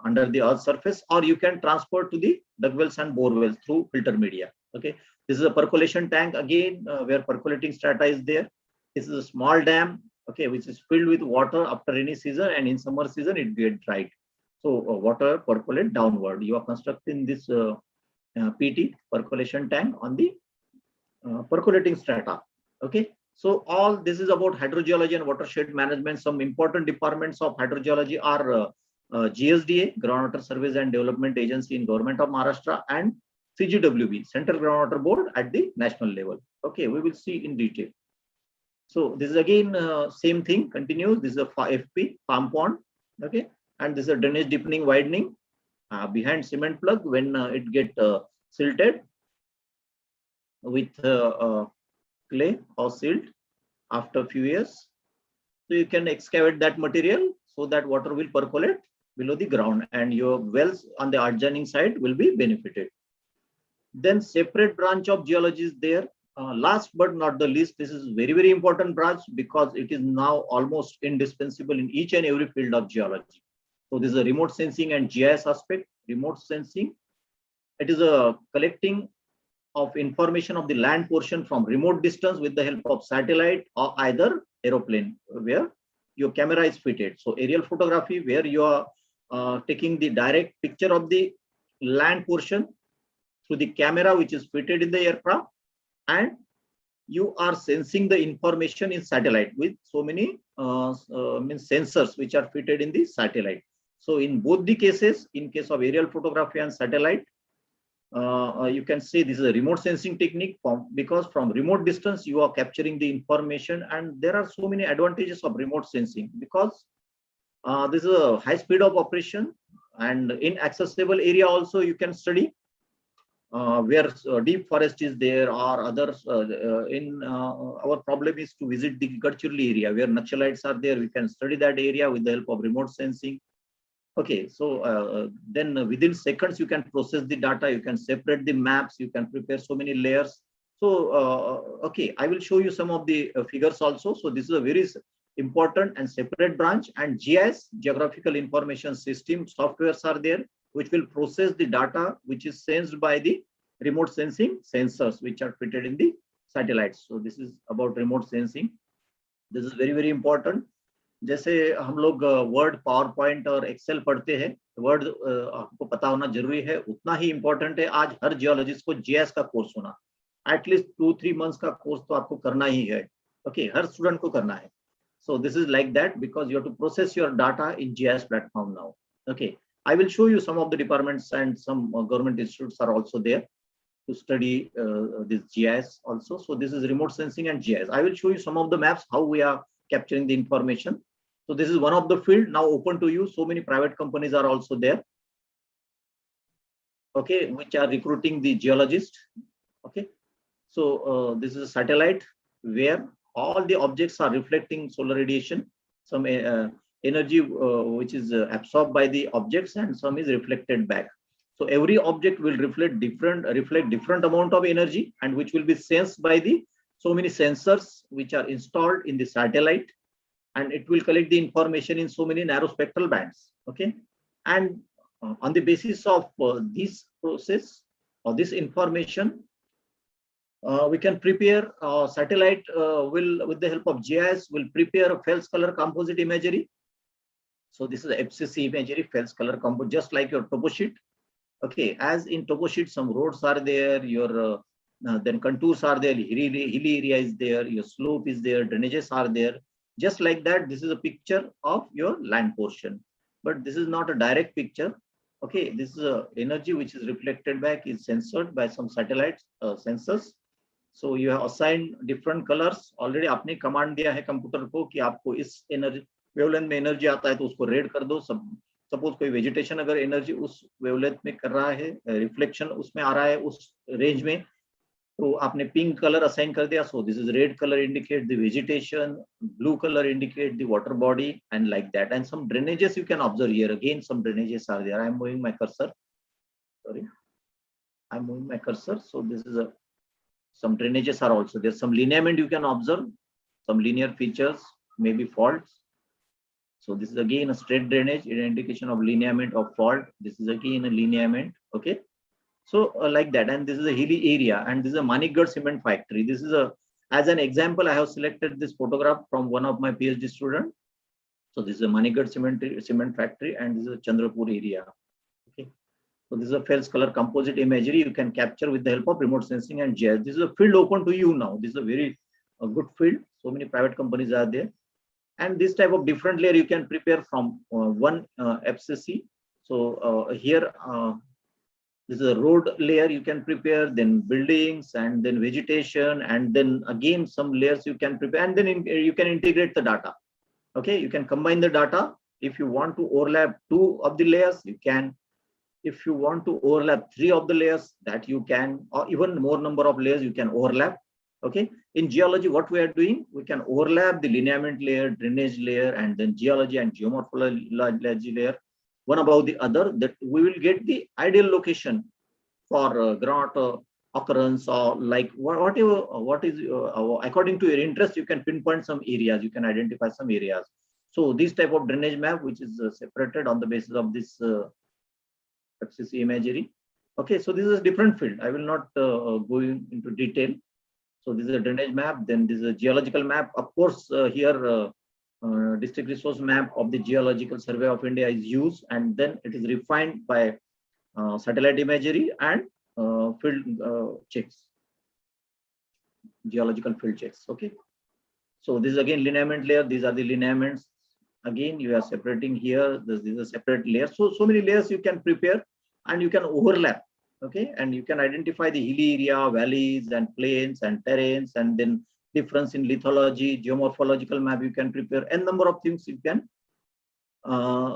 under the earth surface, or you can transfer to the dug wells and bore wells through filter media. Okay, this is a percolation tank again where percolating strata is there. This is a small dam okay, which is filled with water after rainy season, and in summer season it gets dried. So water percolate downward. You are constructing this PT, percolation tank, on the percolating strata. Okay, so all this is about hydrogeology and watershed management. Some important departments of hydrogeology are GSDA, Groundwater Surveys and Development Agency in Government of Maharashtra, and CGWB, Central Groundwater Board at the national level. Okay, we will see in detail. So this is again same thing continues. This is a FP, farm pond. Okay, and this is a drainage deepening widening behind cement plug when it get silted with clay or silt after a few years. So you can excavate that material so that water will percolate below the ground and your wells on the adjoining side will be benefited. Then separate branch of geology is there. Last but not the least, this is very, very important branch because it is now almost indispensable in each and every field of geology. So this is a remote sensing and GIS aspect. Remote sensing, it is a collecting of information of the land portion from remote distance with the help of satellite or either aeroplane where your camera is fitted. So aerial photography where you are taking the direct picture of the land portion through the camera which is fitted in the aircraft, and you are sensing the information in satellite with so many sensors which are fitted in the satellite. So in both the cases, in case of aerial photography and satellite, you can say this is a remote sensing technique because from remote distance you are capturing the information, and there are so many advantages of remote sensing because this is a high speed of operation, and in accessible area also you can study where deep forest is there or others. Our problem is to visit the Gadchirli area where Naxalites are there. We can study that area with the help of remote sensing. Okay, so then within seconds you can process the data, you can separate the maps, you can prepare so many layers. So okay, I will show you some of the figures also. So this is a very important and separate branch, and GIS, Geographical Information System, softwares are there which will process the data which is sensed by the remote sensing sensors which are fitted in the satellites. So this is about remote sensing. This is very, very important. जैसे हम लोग word power point और Excel पढ़ते हैं, word आपको पता होना जरूरी है, उतना ही इंपॉर्टेंट है आज हर जियोलॉजिस्ट को जीएस का कोर्स होना. एटलीस्ट 2-3 मंथ्स का कोर्स तो आपको करना ही है. ओके, हर स्टूडेंट को करना है. So this is like that because you have to process your data in GS platform now. Okay, I will show you some of the departments and some government institutes are also there to study this GIS also. So this is remote sensing and GIS. I will show you some of the maps, how we are capturing the information. So this is one of the field now open to you. So many private companies are also there, okay, which are recruiting the geologist. Okay, so this is a satellite where all the objects are reflecting solar radiation. Some energy which is absorbed by the objects and some is reflected back. So every object will reflect different amount of energy, and which will be sensed by the so many sensors which are installed in the satellite, and it will collect the information in so many narrow spectral bands. Okay, and on the basis of this process or this information, we can prepare satellite will, with the help of GIS, will prepare a Fels color composite imagery. So this is FCC imagery, Fels color composite, just like your topo sheet. Okay, as in topo sheet, some roads are there, your then contours are there, hilly area is there, your slope is there, drainages are there. Just like that, this is a picture of your land portion, but this is not a direct picture. Okay, this is a energy which is reflected back, is censored by some satellite sensors. So you have assigned different colors. Already आपने command दिया है computer को कि आपको इस energy wavelength में energy आता है तो उसको रेड कर दो. सपोज कोई वेजिटेशन अगर एनर्जी उस वेवलेंथ में कर रहा है, रिफ्लेक्शन उसमें आ रहा है उस रेंज में, तो आपने पिंक कलर असाइन कर दिया. So this is red colour indicate the vegetation, blue colour indicate the water body, and like that. And some drainages you can observe here. Again, some drainages are there. I am moving my cursor. Sorry, I am moving my cursor. So this is some drainages are also there. Some lineament you can observe, some linear features, maybe faults. So this is again a straight drainage, an indication of lineament of fault. This is again a lineament. Okay, so like that. And this is a hilly area, and this is a Manikgarh cement factory. This is a As an example, I have selected this photograph from one of my PhD students. So this is a Manigat cement factory, and this is a Chandrapur area. Okay. So this is a Fels color composite imagery you can capture with the help of remote sensing and GIS. This is a field open to you now. This is a very good field. So many private companies are there. And this type of different layer you can prepare from one FCC. So here, this is a road layer you can prepare, then buildings, and then vegetation, and then again some layers you can prepare, and then you can integrate the data. Okay, you can combine the data. If you want to overlap 2 of the layers, you can. If you want to overlap 3 of the layers, that you can, or even more number of layers you can overlap. Okay, in geology, what we are doing, we can overlap the lineament layer, drainage layer, and then geology and geomorphology layer, one above the other, that we will get the ideal location for groundwater occurrence, or like whatever, what is according to your interest, you can pinpoint some areas, you can identify some areas. So this type of drainage map, which is separated on the basis of this FCC imagery. Okay, so this is a different field. I will not go into detail. So this is a drainage map. Then this is a geological map. Of course, here district resource map of the Geological Survey of India is used, and then it is refined by satellite imagery and field checks, geological field checks. Okay. So this is again lineament layer. These are the lineaments. Again, you are separating here. This is a separate layer. So many layers you can prepare, and you can overlap. Okay, and you can identify the hilly area, valleys, and plains and terrains, and then difference in lithology, geomorphological map you can prepare, n number of things you can.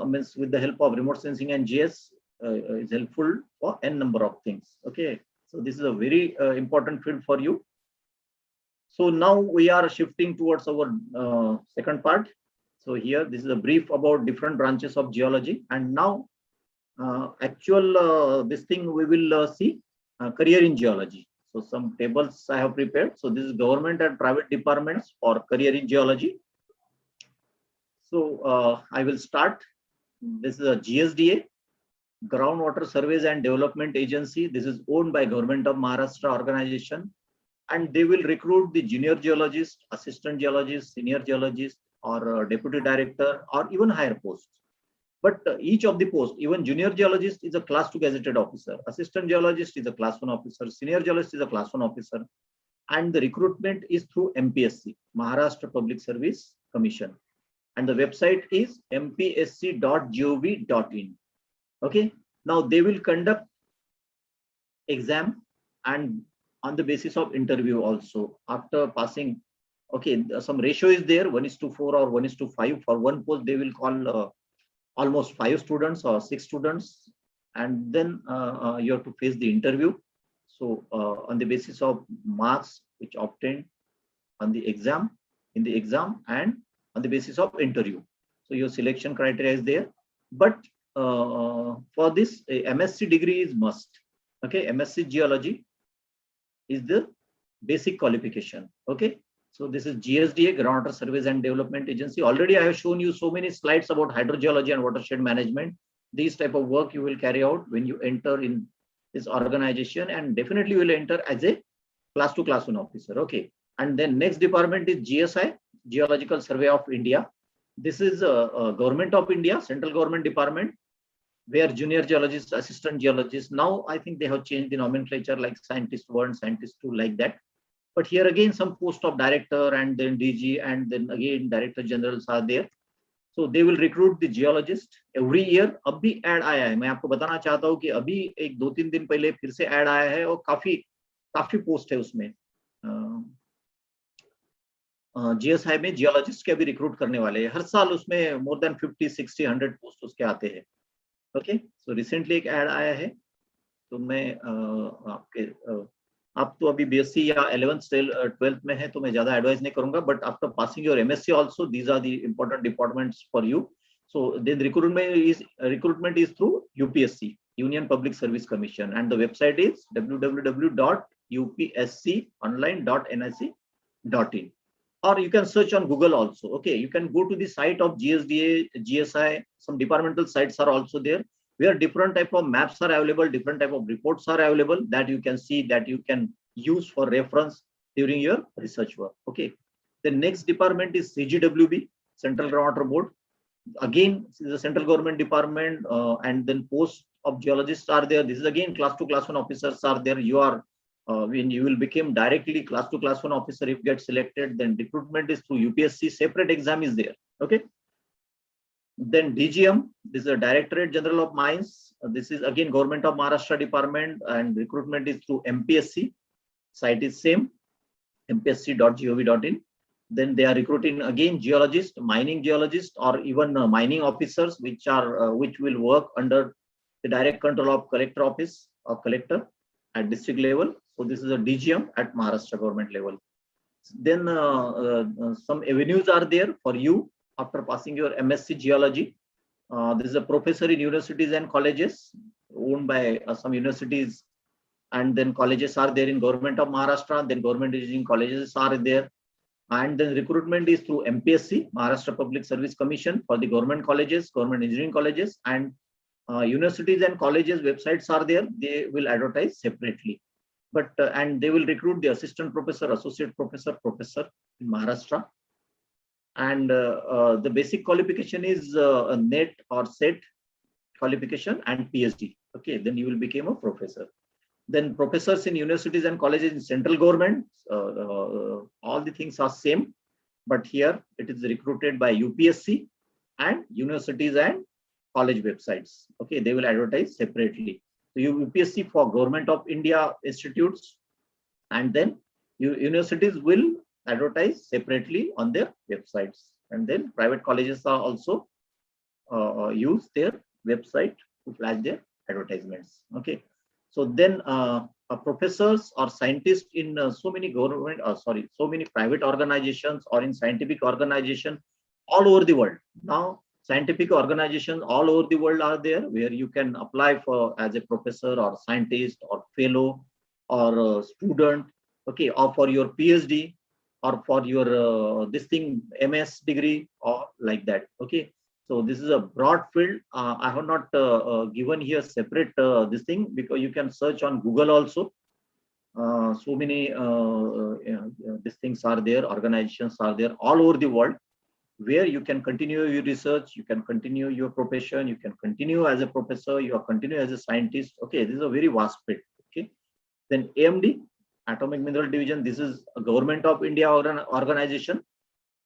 Means with the help of remote sensing and GIS is helpful for n number of things. Okay, so this is a very important field for you. So now we are shifting towards our second part. So here, this is a brief about different branches of geology, and now this thing we will see career in geology. So some tables I have prepared. So this is government and private departments for career in geology. So I will start. This is a GSDA, Groundwater Surveys and Development Agency. This is owned by Government of Maharashtra organization, and they will recruit the junior geologist, assistant geologist, senior geologist, or deputy director, or even higher posts. But each of the posts, even junior geologist is a class 2 gazetted officer, assistant geologist is a class 1 officer, senior geologist is a class 1 officer, and the recruitment is through MPSC, Maharashtra Public Service Commission, and the website is mpsc.gov.in. Okay, now they will conduct exam, and on the basis of interview also after passing. Okay, some ratio is there, 1:4 or 1:5. For one post, they will call almost 5 students or 6 students, and then you have to face the interview. So on the basis of marks which obtained on the exam, in the exam, and on the basis of interview. So your selection criteria is there. But for this, a MSc degree is must. Okay, MSc Geology is the basic qualification. Okay. So this is GSDA, Groundwater Surveys and Development Agency. Already I have shown you so many slides about hydrogeology and watershed management. These type of work you will carry out when you enter in this organization, and definitely you will enter as a class 2, class 1 officer. Okay. And then next department is GSI, Geological Survey of India. This is a Government of India, central government department, where junior geologists, assistant geologists, now I think they have changed the nomenclature, like scientist 1, scientist 2, like that. But here again, some post of director, and then DG, and then again director generals are there. So they will recruit the geologist every year. अब भी add आया है, मैं आपको बताना चाहता हूँ कि अभी एक 2-3 दिन पहले फिर से ऐड आया है, और काफी पोस्ट है उसमें. GSI में जियोलॉजिस्ट के अभी रिक्रूट करने वाले हैं. हर साल उसमें मोर देन 50, 60, 100 पोस्ट उसके आते हैं. ओके, सो रिसेंटली एक ऐड आया है. तो मैं आप तो अभी BSc या 11th 12th में है, तो मैं ज्यादा एडवाइस नहीं करूंगा. But after passing your MSc also, these are the important departments for you. So then recruitment is through UPSC, Union Public Service Commission, and the website is www.upsconline.nic.in, or you can search on Google also. Okay, you can go to the site of GSDA, GSI. Some departmental sites are also there, where different type of maps are available, different type of reports are available, that you can see, that you can use for reference. during your research work. Okay. The next department is CGWB, Central Groundwater Board. Again, this is a central government department, and then posts of geologists are there. This is again class 2, class 1 officers are there. You are when you will become directly class 2, class 1 officer if get selected, then recruitment is through UPSC. Separate exam is there. Okay. Then DGM, this is a Directorate General of Mines. This is again Government of Maharashtra department, and recruitment is through MPSC. Site is same, mpsc.gov.in. Then they are recruiting again geologists, mining geologists, or even mining officers, which will work under the direct control of collector office or collector at district level. So this is a DGM at Maharashtra government level. Then some avenues are there for you after passing your MSc Geology. This is a professor in universities and colleges owned by some universities, and then colleges are there in Government of Maharashtra. Then government engineering colleges are there. And then recruitment is through MPSC, Maharashtra Public Service Commission, for the government colleges, government engineering colleges, and universities and colleges websites are there. They will advertise separately, but and they will recruit the assistant professor, associate professor, professor in Maharashtra. And the basic qualification is a NET or SET qualification and PhD. Okay, then you will become a professor. Then professors in universities and colleges in central government, all the things are same, but here it is recruited by UPSC and universities and college websites. Okay, they will advertise separately. So UPSC for Government of India institutes, and then universities will advertise separately on their websites, and then private colleges are also use their website to flash their advertisements. Okay. So then professors or scientists in so many so many private organizations or in scientific organizations all over the world. Now, scientific organizations all over the world are there where you can apply for as a professor or scientist or fellow or student, okay, or for your PhD or for your this thing MS degree or like that. Okay. So this is a broad field. I have not given here separate this thing because you can search on Google also. So many these things are there, organizations are there all over the world where you can continue your research, you can continue your profession, you can continue as a professor, you can continue as a scientist. Okay, this is a very vast field. Okay. Then AMD, Atomic Mineral Division, this is a Government of India organization.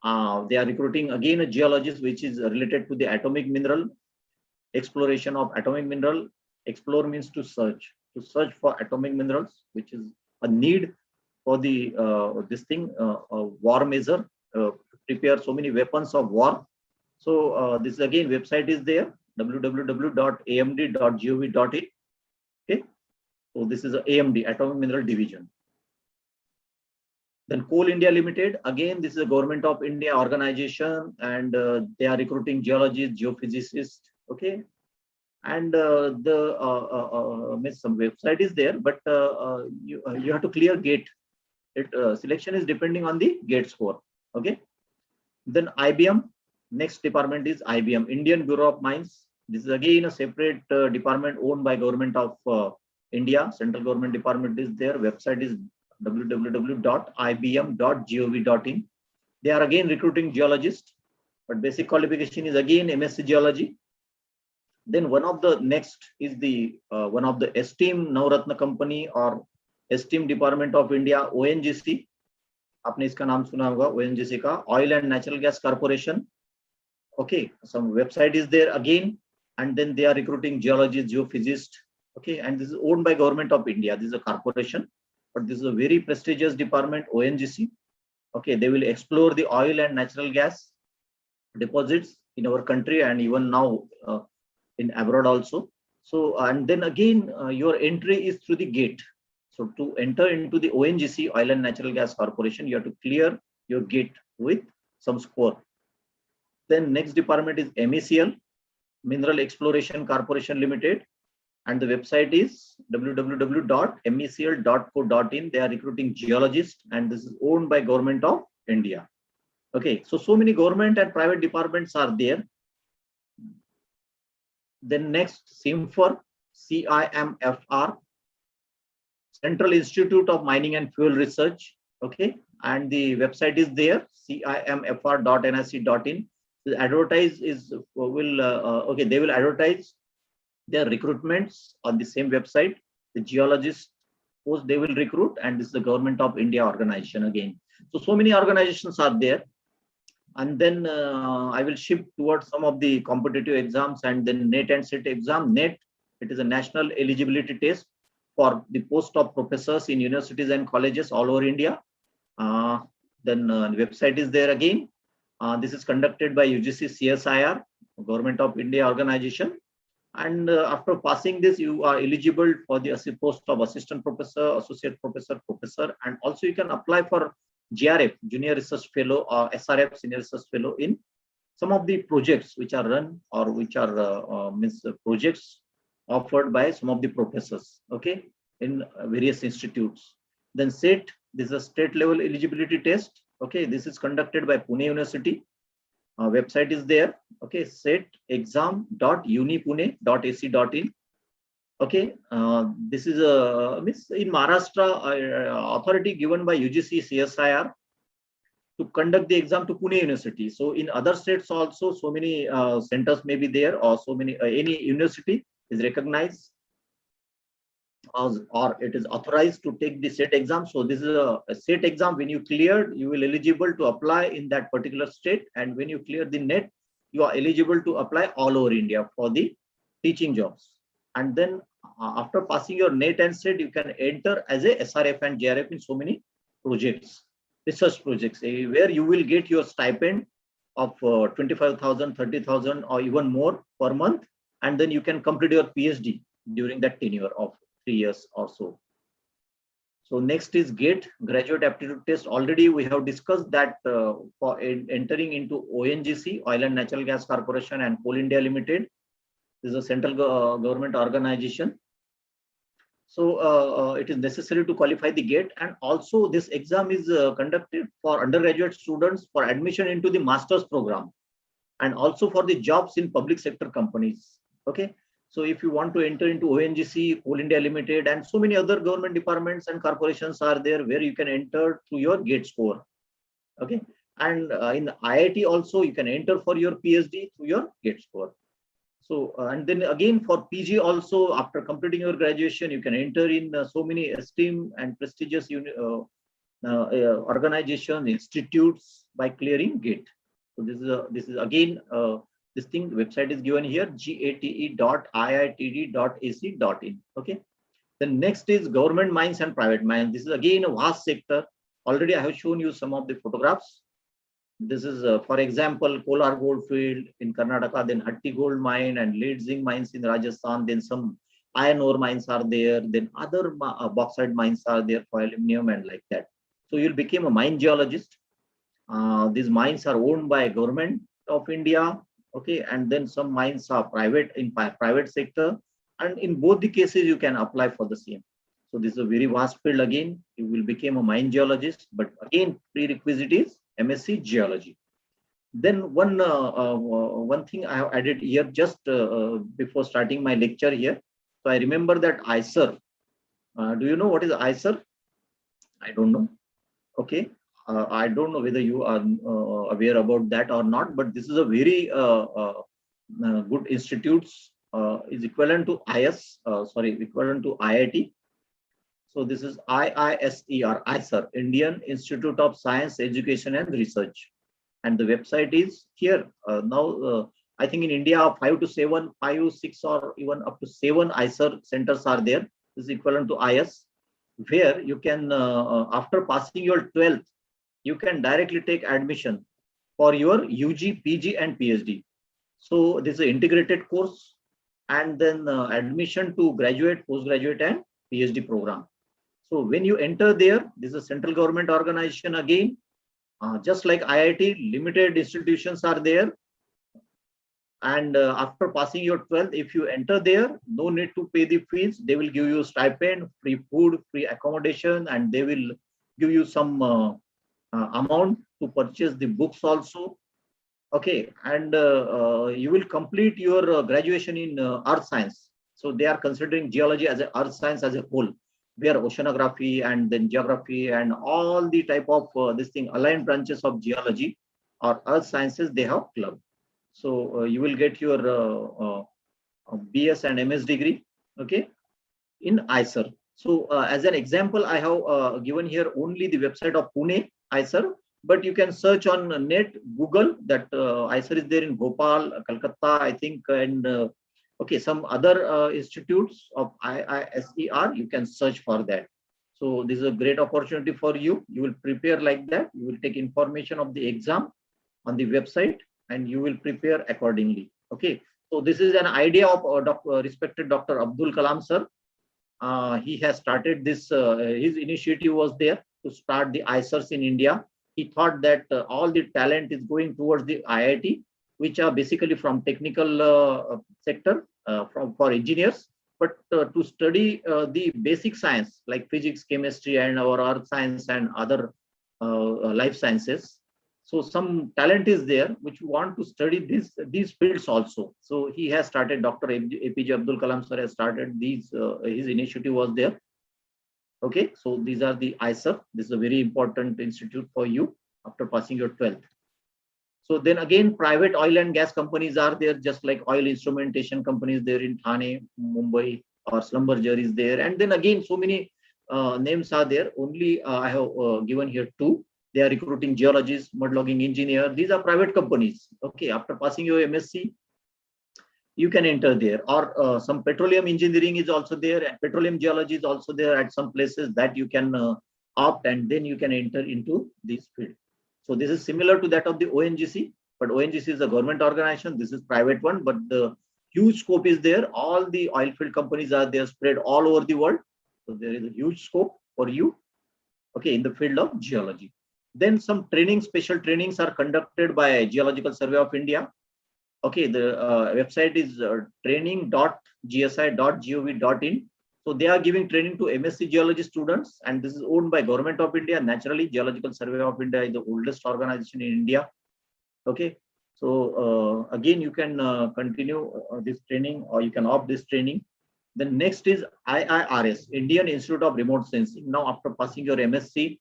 They are recruiting again a geologist which is related to the atomic mineral, exploration of atomic mineral. Explore means to search for atomic minerals, which is a need for the this thing war measure, prepare so many weapons of war. So this is again website is there, www.amd.gov.in. Okay, so this is a AMD, Atomic Mineral Division. Then Coal India Limited, again, this is a Government of India organization, and they are recruiting geologists, geophysicists. Okay, and some website is there, but you have to clear gate. Selection is depending on the gate score. Okay. Then IBM, next department is IBM, Indian Bureau of Mines. This is again a separate department owned by Government of India. Central government department is there. Website is www.ibm.gov.in. They are again recruiting geologists, but basic qualification is again MSc Geology. Then one of the next is the one of the esteemed Navratna company or esteemed department of India, ONGC. आपने इसका नाम सुना होगा, ONGC का, Oil and Natural Gas Corporation. Okay, some website is there again, and then they are recruiting geologists, geophysicists. Okay, and this is owned by Government of India. This is a corporation, but this is a very prestigious department, ONGC. Okay, they will explore the oil and natural gas deposits in our country and even now in abroad also. So, and then again, your entry is through the gate. So to enter into the ONGC, Oil and Natural Gas Corporation, you have to clear your gate with some score. Then next department is MECL, Mineral Exploration Corporation Limited. And the website is www.mecl.co.in. They are recruiting geologists, and this is owned by Government of India. Okay, so many government and private departments are there. Then next, CIMFR, CIMFR, Central Institute of Mining and Fuel Research. Okay, and the website is there, cimfr.nic.in. The advertise is will okay, they will advertise their recruitments on the same website. The geologists post they will recruit, and this is the Government of India organization again. So many organizations are there. And then I will shift towards some of the competitive exams, and then NET and SET exam. NET, it is a national eligibility test for the post of professors in universities and colleges all over India. Then the website is there again. This is conducted by UGC CSIR, Government of India organization. And after passing this, you are eligible for the post of assistant professor, associate professor, professor, and also you can apply for GRF, Junior Research Fellow, or SRF, Senior Research Fellow, in some of the projects which are run or which are projects offered by some of the professors, okay, in various institutes. Then SET, this is a state level eligibility test. Okay, this is conducted by Pune University. Website is there. Okay, setexam.unipune.ac.in. Okay, this is a in Maharashtra authority given by UGC CSIR to conduct the exam to Pune University. So in other states also, so many centers may be there, or so many any university is recognized or it is authorized to take the SET exam. So this is a SET exam. When you cleared, you will eligible to apply in that particular state, and when you clear the NET, you are eligible to apply all over India for the teaching jobs. And then after passing your NET and SET, you can enter as a SRF and JRF in so many projects, research projects, where you will get your stipend of 25,000, 30,000, or even more per month, and then you can complete your PhD during that tenure of 3 years or so. So next is GATE, Graduate Aptitude Test. Already we have discussed that for entering into ONGC, Oil and Natural Gas Corporation, and Coal India Limited. This is a central government organization. So it is necessary to qualify the GATE, and also this exam is conducted for undergraduate students for admission into the master's program, and also for the jobs in public sector companies. Okay. So if you want to enter into ONGC, Coal India Limited, and so many other government departments and corporations are there where you can enter through your GATE score. Okay. And in IIT also, you can enter for your PhD through your GATE score. So, and then again for PG also, after completing your graduation, you can enter in so many esteemed and prestigious organizations, institutes by clearing GATE. So this is again, this thing, website is given here, gate.iitd.ac.in. Okay. The next is government mines and private mines. This is again a vast sector. Already I have shown you some of the photographs. This is, for example, Kolar gold field in Karnataka, then Hatti gold mine and lead zinc mines in Rajasthan. Then some iron ore mines are there. Then other bauxite mines are there for aluminum and like that. So you'll become a mine geologist. These mines are owned by government of India. Okay, and then some mines are private in private sector, and in both the cases you can apply for the same. So this is a very vast field. Again, you will become a mine geologist, but again prerequisite is MSc Geology. Then one thing I have added here just before starting my lecture here. So I remember that ISER. Do you know what is ISER? I don't know. Okay. I don't know whether you are aware about that or not, but this is a very good institutes, is equivalent to equivalent to IIT. So this is IISER, Indian Institute of Science, Education and Research. And the website is here. Now, I think in India, 5 to 7, 5, 6, or even up to 7 ISER centers are there. This is equivalent to IS, where you can, after passing your 12th, you can directly take admission for your UG, PG and PhD. So this is an integrated course, and then admission to graduate, postgraduate and PhD program. So when you enter there, this is a central government organization again, just like IIT, limited institutions are there. And after passing your 12th, if you enter there, no need to pay the fees. They will give you stipend, free food, free accommodation, and they will give you some amount to purchase the books also. Okay, and you will complete your graduation in earth science. So they are considering geology as an earth science as a whole. where oceanography and then geography and all the type of this thing aligned branches of geology or earth sciences, they have club. So you will get your BS and MS degree, okay, in ISER. So as an example, I have given here only the website of Pune ISER, but you can search on net, Google that ISER is there in Bhopal, Calcutta, I think, and okay, some other institutes of IISER, you can search for that. So this is a great opportunity for you. You will prepare like that. You will take information of the exam on the website and you will prepare accordingly. Okay. So this is an idea of respected Dr. Abdul Kalam sir. He has started this, his initiative was there to start the ISERs in India. He thought that all the talent is going towards the IIT, which are basically from technical sector, for engineers, but to study the basic science like physics, chemistry, and our earth science and other life sciences. So some talent is there which want to study these fields also. So he has started, Dr. APJ Abdul Kalam sir has started these, his initiative was there. Okay, so these are the ISER. This is a very important institute for you after passing your 12th. So then again, private oil and gas companies are there, just like oil instrumentation companies there in Thane, Mumbai, or Schlumberger is there. And then again, so many names are there. Only I have given here 2. They are recruiting geologists, mud logging engineer. These are private companies. Okay, after passing your MSc, you can enter there. Or some petroleum engineering is also there, and petroleum geology is also there at some places that you can opt, and then you can enter into this field. So this is similar to that of the ONGC, but ONGC is a government organization. This is private one, but the huge scope is there. All the oil field companies are there spread all over the world. So there is a huge scope for you, okay, in the field of geology. Then some training, special trainings are conducted by Geological Survey of India. Okay, the website is training.gsi.gov.in. So they are giving training to MSc Geology students, and this is owned by Government of India. Naturally, Geological Survey of India is the oldest organization in India. Okay, so again, you can continue this training, or you can opt this training. Then next is IIRS, Indian Institute of Remote Sensing. Now, after passing your MSc,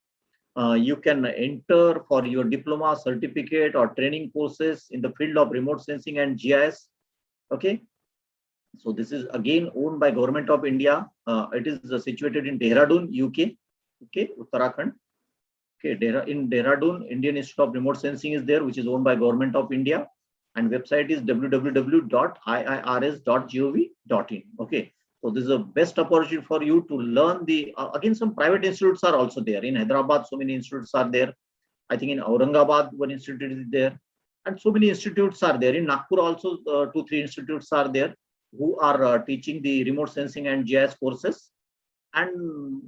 you can enter for your diploma, certificate, or training courses in the field of remote sensing and GIS. Okay, so this is again owned by Government of India. It is situated in Dehradun, UK. Okay, Uttarakhand. Okay, in Dehradun, Indian Institute of Remote Sensing is there, which is owned by Government of India, and website is www.iirs.gov.in. Okay, so this is the best opportunity for you to learn the, again, some private institutes are also there. In Hyderabad, so many institutes are there. I think in Aurangabad, one institute is there. And so many institutes are there. In Nagpur also, 2-3 institutes are there who are teaching the remote sensing and GIS courses. And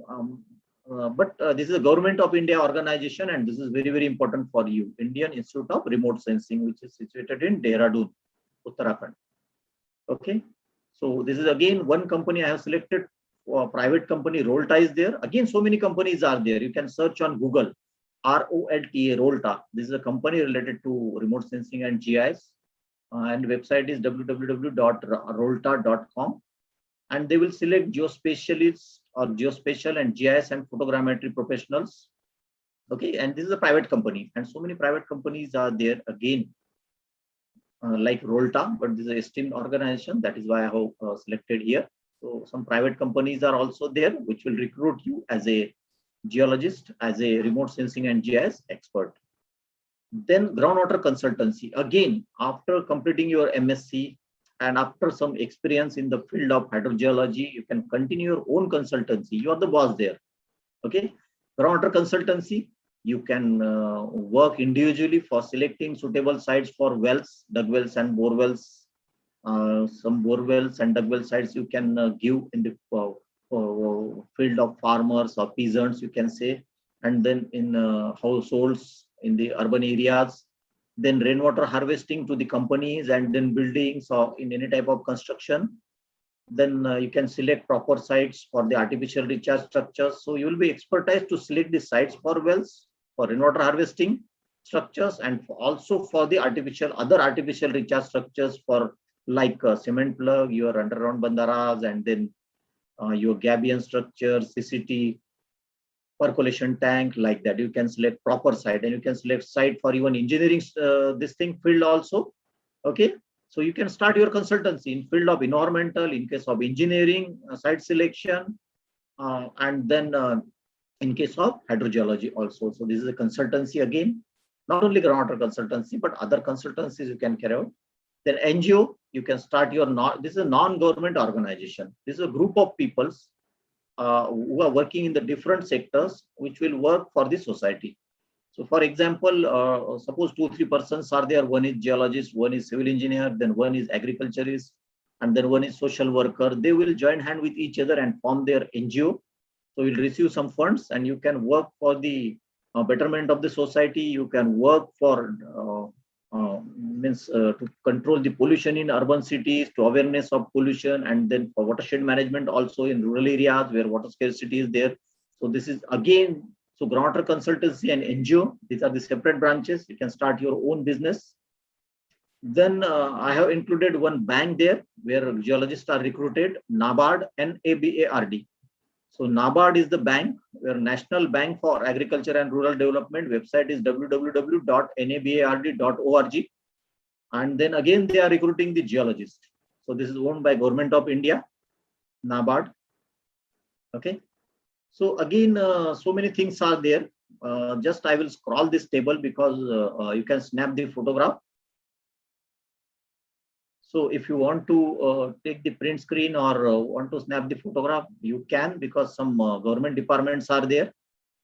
but this is a Government of India organization, and this is very, very important for you. Indian Institute of Remote Sensing, which is situated in Dehradun, Uttarakhand. Okay. So this is again one company I have selected, private company, Rolta is there. Again, so many companies are there. You can search on Google, ROLTA, Rolta. This is a company related to remote sensing and GIS, and website is www.rolta.com. And they will select geospatialists or geospatial and GIS and photogrammetry professionals. Okay, and this is a private company, and so many private companies are there again. Like Rolta, but this is an esteemed organization. That is why I have selected here. So some private companies are also there, which will recruit you as a geologist, as a remote sensing and GIS expert. Then groundwater consultancy. Again, after completing your MSc and after some experience in the field of hydrogeology, you can continue your own consultancy. You are the boss there. Okay, groundwater consultancy. You can work individually for selecting suitable sites for wells, dug wells and bore wells. Some bore wells and dug well sites you can give in the field of farmers or peasants, you can say, and then in households in the urban areas. Then rainwater harvesting to the companies and then buildings or in any type of construction. Then you can select proper sites for the artificial recharge structures. So you will be expertise to select the sites for wells, for rainwater harvesting structures, and also for the other artificial recharge structures for like cement plug, your underground bandaras, and then your Gabion structure, CCT, percolation tank, like that. You can select proper site, and you can select site for even engineering this thing field also. Okay, so you can start your consultancy in field of environmental, in case of engineering, site selection, and then in case of hydrogeology also. So this is a consultancy again, not only groundwater consultancy, but other consultancies you can carry out. Then NGO, you can start your, this is a non-government organization. This is a group of peoples who are working in the different sectors, which will work for the society. So for example, suppose 2-3 persons are there. One is geologist, one is civil engineer, then one is agriculturist, and then one is social worker. They will join hand with each other and form their NGO. So you'll receive some funds, and you can work for the betterment of the society. You can work for to control the pollution in urban cities, to awareness of pollution, and then for watershed management also in rural areas where water scarcity is there. So this is again, so groundwater consultancy and NGO, these are the separate branches. You can start your own business. Then I have included one bank there where geologists are recruited, NABARD, NABARD. So NABARD is the bank, where National Bank for Agriculture and Rural Development. Website is www.nabard.org. And then again, they are recruiting the geologists. So this is owned by Government of India, NABARD. Okay. So again, so many things are there. Just I will scroll this table because you can snap the photograph. So if you want to take the print screen or want to snap the photograph, you can, because some government departments are there,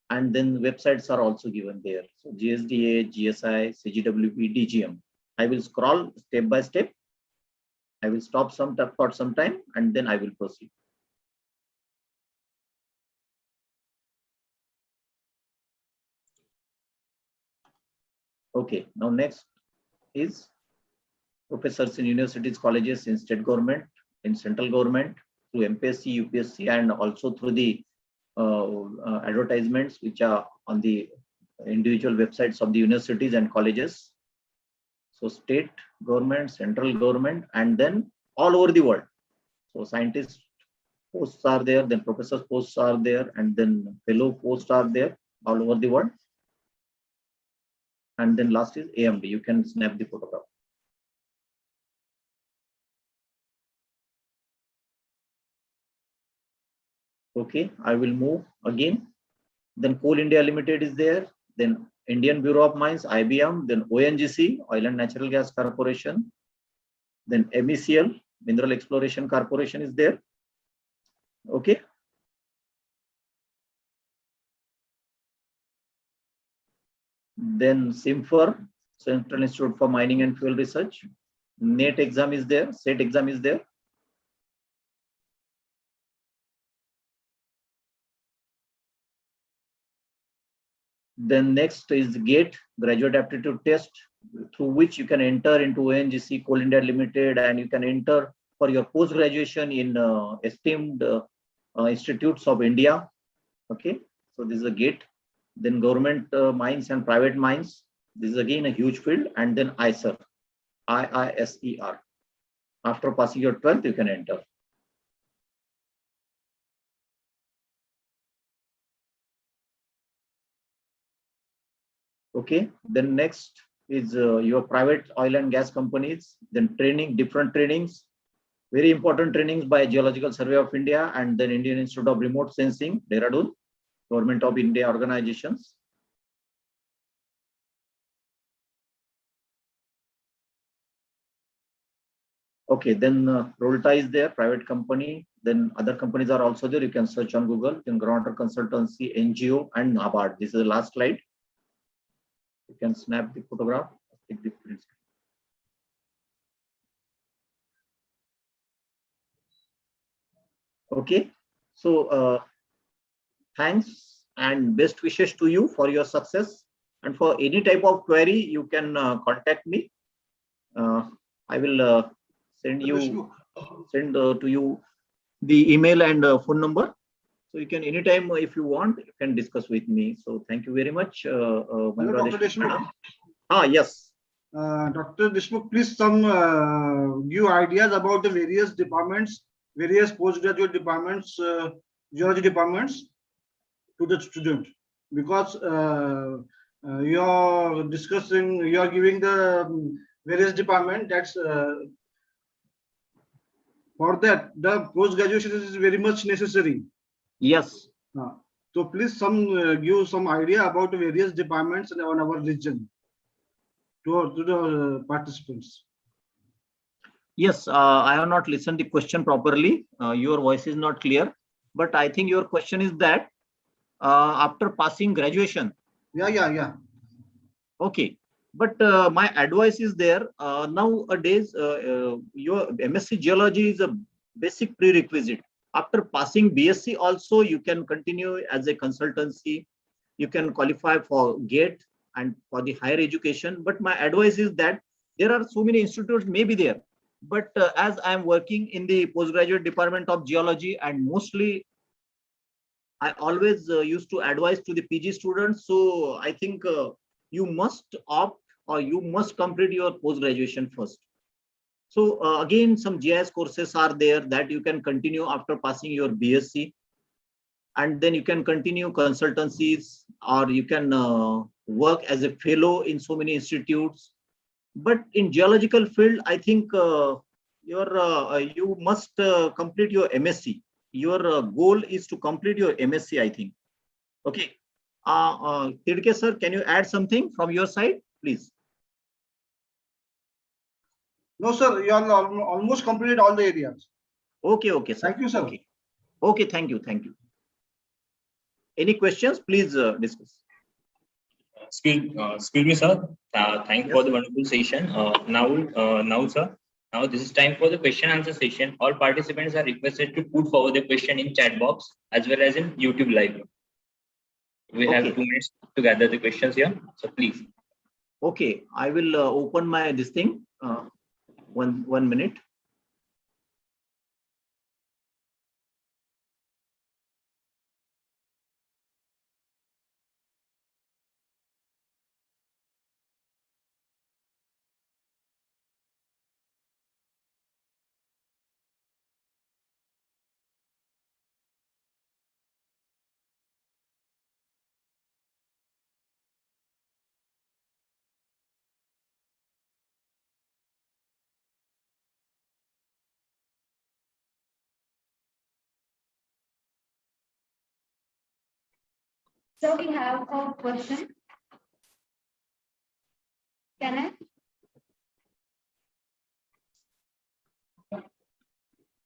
and then websites are also given there. So GSDA, GSI, CGWP, DGM. I will scroll step by step. I will stop for some time, and then I will proceed. Okay, now next is professors in universities, colleges, in state government, in central government, through MPSC, UPSC, and also through the advertisements which are on the individual websites of the universities and colleges. So state government, central government, and then all over the world. So scientist posts are there, then professors posts are there, and then fellow posts are there all over the world. And then last is AMD. You can snap the photograph. Okay, I will move again. Then Coal India Limited is there. Then Indian Bureau of Mines, IBM. Then ONGC, Oil and Natural Gas Corporation. Then MECL, Mineral Exploration Corporation is there. Okay. Then SIMFER, Central Institute for Mining and Fuel Research. NET exam is there. SET exam is there. Then next is GATE, Graduate Aptitude Test, through which you can enter into ONGC, Coal India Limited, and you can enter for your post-graduation in esteemed institutes of India. Okay, so this is a GATE. Then government mines and private mines. This is again a huge field. And then IISER, IISER. After passing your 12th, you can enter. Okay, then next is your private oil and gas companies, then training, different trainings, very important trainings by Geological Survey of India and then Indian Institute of Remote Sensing, Dehradun, Government of India organizations. Okay, then Rolta is there, private company, then other companies are also there. You can search on Google, then Groundwater Consultancy, NGO, and NABARD. This is the last slide. You can snap the photograph, take the print screen. Okay, so thanks and best wishes to you for your success. And for any type of query, you can contact me. I will send to you the email and phone number. So you can anytime, if you want, you can discuss with me. So thank you very much. Dr. Deshmukh. Yes. Dr. Deshmukh, please give ideas about the various departments various postgraduate departments, geology departments to the student, because you are discussing, you are giving the various department. That's for that the post graduation is very much necessary. Yes. So please give some idea about various departments in our region to the participants. Yes, I have not listened the question properly. Your voice is not clear, but I think your question is that after passing graduation. Yeah. Okay, but my advice is there. Nowadays, your MSc Geology is a basic prerequisite. After passing BSc, also you can continue as a consultancy. You can qualify for GATE and for the higher education. But my advice is that there are so many institutes may be there. But as I am working in the postgraduate department of geology, and mostly I always used to advise to the PG students. So I think you must opt or you must complete your post graduation first. So again, some GIS courses are there that you can continue after passing your BSc, and then you can continue consultancies, or you can work as a fellow in so many institutes. But in geological field, I think you must complete your MSc. Your goal is to complete your MSc, I think. Okay. Tidke sir, can you add something from your side, please? No, sir, you are almost completed all the areas. Okay, sir. Thank you, sir. Okay, thank you. Any questions? Please discuss. Excuse me, sir. Thanks for the wonderful session. Now, sir, now this is time for the question answer session. All participants are requested to put forward the question in chat box as well as in YouTube live. We have 2 minutes to gather the questions here, so please. Okay, I will open this thing. One minute. So we have a question. Can I?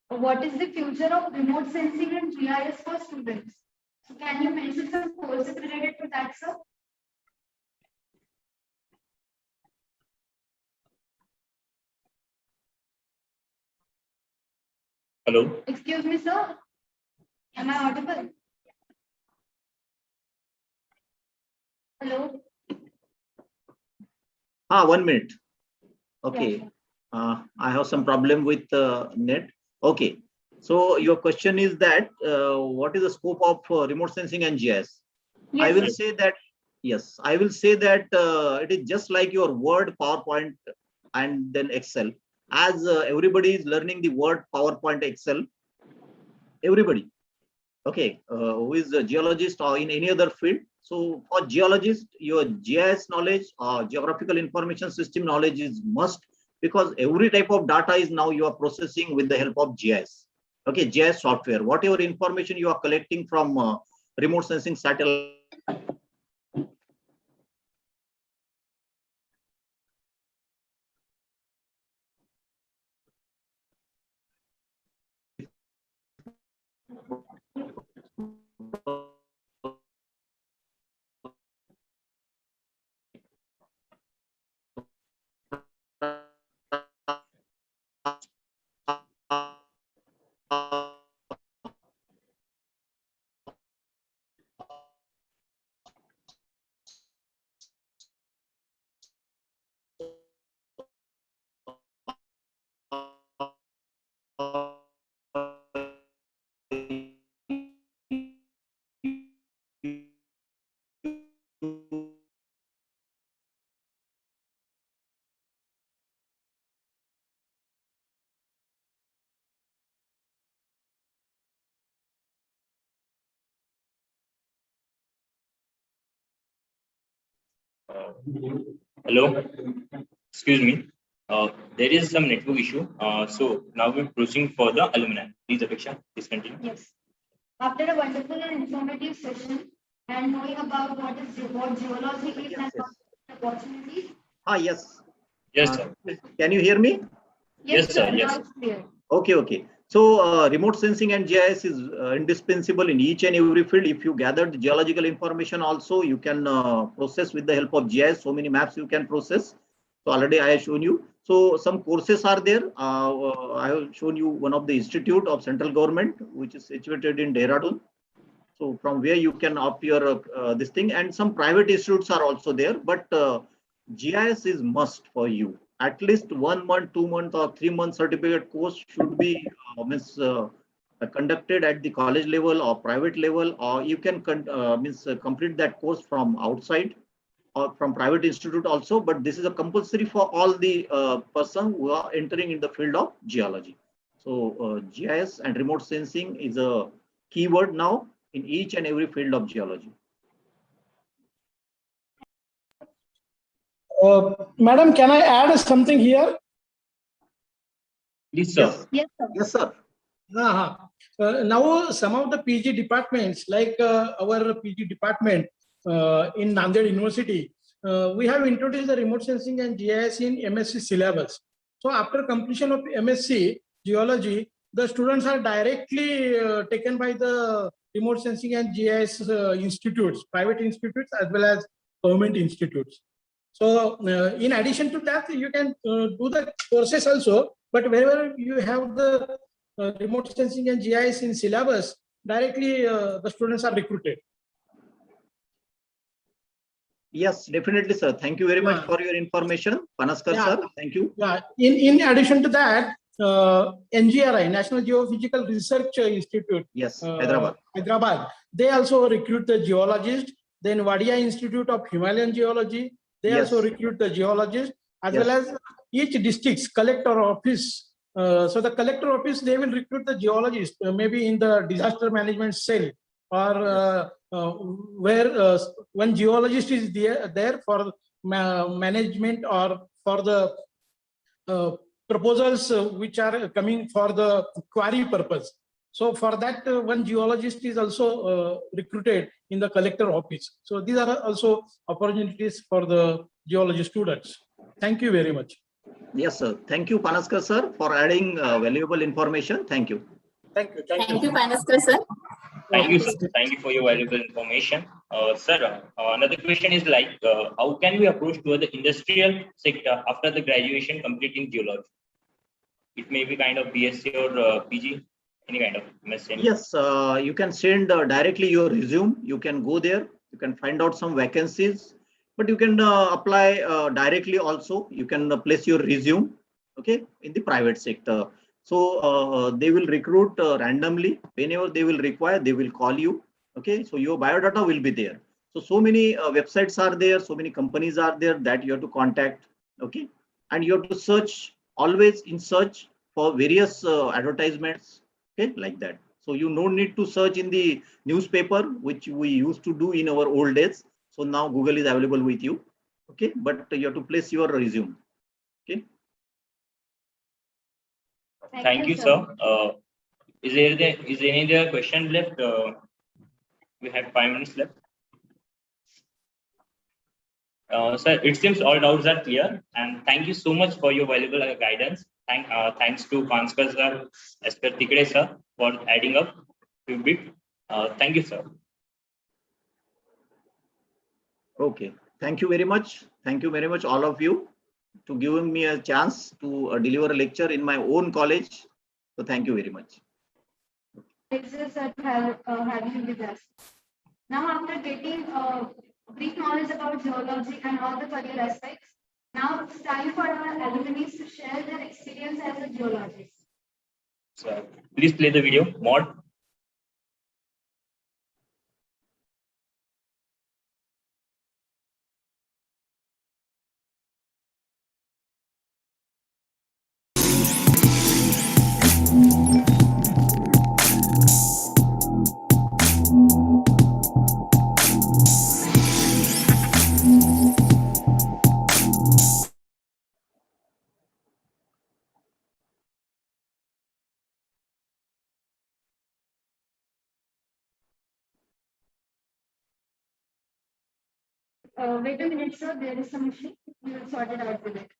What is the future of remote sensing and GIS for students? So can you mention some courses related to that, sir? Hello. Excuse me, sir. Am I audible? Hello. 1 minute. Okay. Yeah. I have some problem with net. Okay. So your question is that what is the scope of remote sensing and GIS? Yes, I will sir. say that, yes, I will say that it is just like your Word, PowerPoint, and then Excel. As everybody is learning the Word, PowerPoint, Excel, everybody, okay, who is a geologist or in any other field. So for geologist, your GIS knowledge or geographical information system knowledge is must, because every type of data is now you are processing with the help of GIS. Okay, GIS software, whatever information you are collecting from remote sensing satellite. Hello. Excuse me. There is some network issue. So now we're proceeding for the alumni. Please, Apeksha, please continue. Yes. After a wonderful and informative session and knowing about what geology is and what opportunities. Yes. Yes, sir. Can you hear me? Yes, sir. Yes. Now it's clear. Okay. So remote sensing and GIS is indispensable in each and every field. If you gathered geological information also, you can process with the help of GIS. So many maps you can process. So already I have shown you. So some courses are there. I have shown you one of the institute of central government, which is situated in Dehradun. So from where you can opt your this thing, and some private institutes are also there. But GIS is must for you. At least 1 month, 2 month, or 3 month certificate course should be conducted at the college level or private level, or you can complete that course from outside or from private institute also. But this is a compulsory for all the person who are entering in the field of geology. So GIS and remote sensing is a keyword now in each and every field of geology. Madam, can I add something here? Please, sir. Yes, sir. Yes, sir. Now, some of the PG departments, like our PG department in Nanded University, we have introduced the remote sensing and GIS in MSc syllabus. So after completion of MSc Geology, the students are directly taken by the remote sensing and GIS institutes, private institutes as well as government institutes. So in addition to that, you can do the courses also, but wherever you have the remote sensing and GIS in syllabus, directly the students are recruited. Yes, definitely, sir. Thank you very much for your information, Panaskar sir. Thank you. Yeah. In addition to that, NGRI, National Geophysical Research Institute. Yes, Hyderabad. Hyderabad. They also recruit the geologists. Then Wadia Institute of Himalayan Geology. They also recruit the geologists, as well as each district's collector office. So the collector office, they will recruit the geologists, maybe in the disaster management cell, or where one geologist is there for management or for the proposals which are coming for the quarry purpose. So for that, one geologist is also recruited in the collector office. So these are also opportunities for the geology students. Thank you very much. Yes, sir. Thank you, Panaskar sir, for adding valuable information. Thank you. Thank you. Thank you, Panaskar sir. Thank you, sir. Thank you for your valuable information. Sir, another question is like, how can we approach to the industrial sector after the graduation completing geology? It may be kind of BSc or PG, any kind of MSc. Yes, you can send directly your resume. You can go there. You can find out some vacancies, but you can apply directly also. You can place your resume, okay, in the private sector. So they will recruit randomly. Whenever they will require, they will call you. Okay, so your biodata will be there. So many websites are there. So many companies are there that you have to contact. Okay, and you have to search, always in search for various advertisements. Okay, like that. So you don't need to search in the newspaper, which we used to do in our old days. So now Google is available with you. Okay, but you have to place your resume. Okay. Thank you, sir. Is there any other question left? We have 5 minutes left. Sir, it seems all doubts are clear, and thank you so much for your valuable guidance. Thanks to Panaskar sir, as per Tikde sir, for adding up a bit. Thank you, sir. Okay. Thank you very much. Thank you very much, all of you, to giving me a chance to deliver a lecture in my own college. So thank you very much. It's just that having you with us. Now, after getting brief knowledge about geology and all the career aspects, now it's time for our alumni to share their experience as a geologist. So please play the video. Mod. Wait a minute, sir. There is some issue. We will sort it out with it.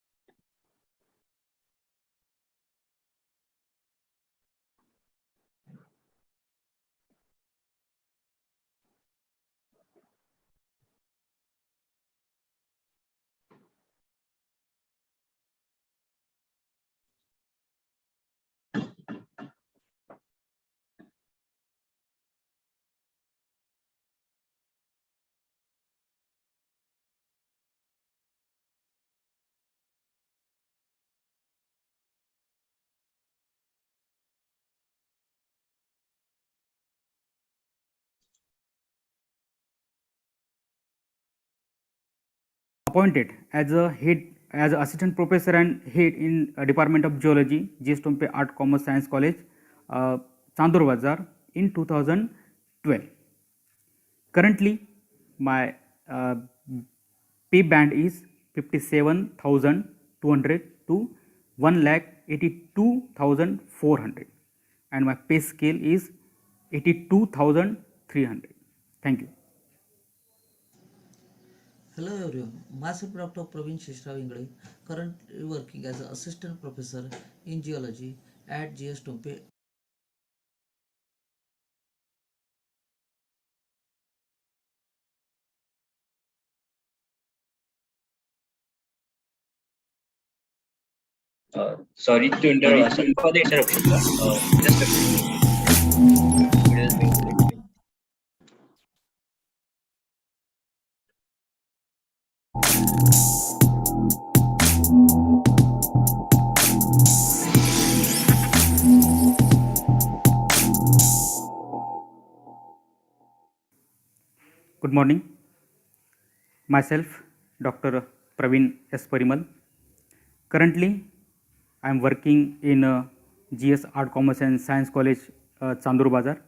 appointed as a head as assistant professor and head in Department of Geology, GS Tompe Art Commerce Science College, Chandur Bazar in 2012. Currently, my pay band is 57,200 to 1,82,400, and my pay scale is 82,300. Thank you. Hello everyone, myself Dr. Praveen Shishrav Ingre, currently working as an assistant professor in geology at GS Tompe. Sorry to interrupt. Sorry for the interruption, sir. Just a minute. Good morning. Myself, Dr. Praveen S. Parimal. Currently, I am working in GS Art Commerce and Science College, Chandur Bazar.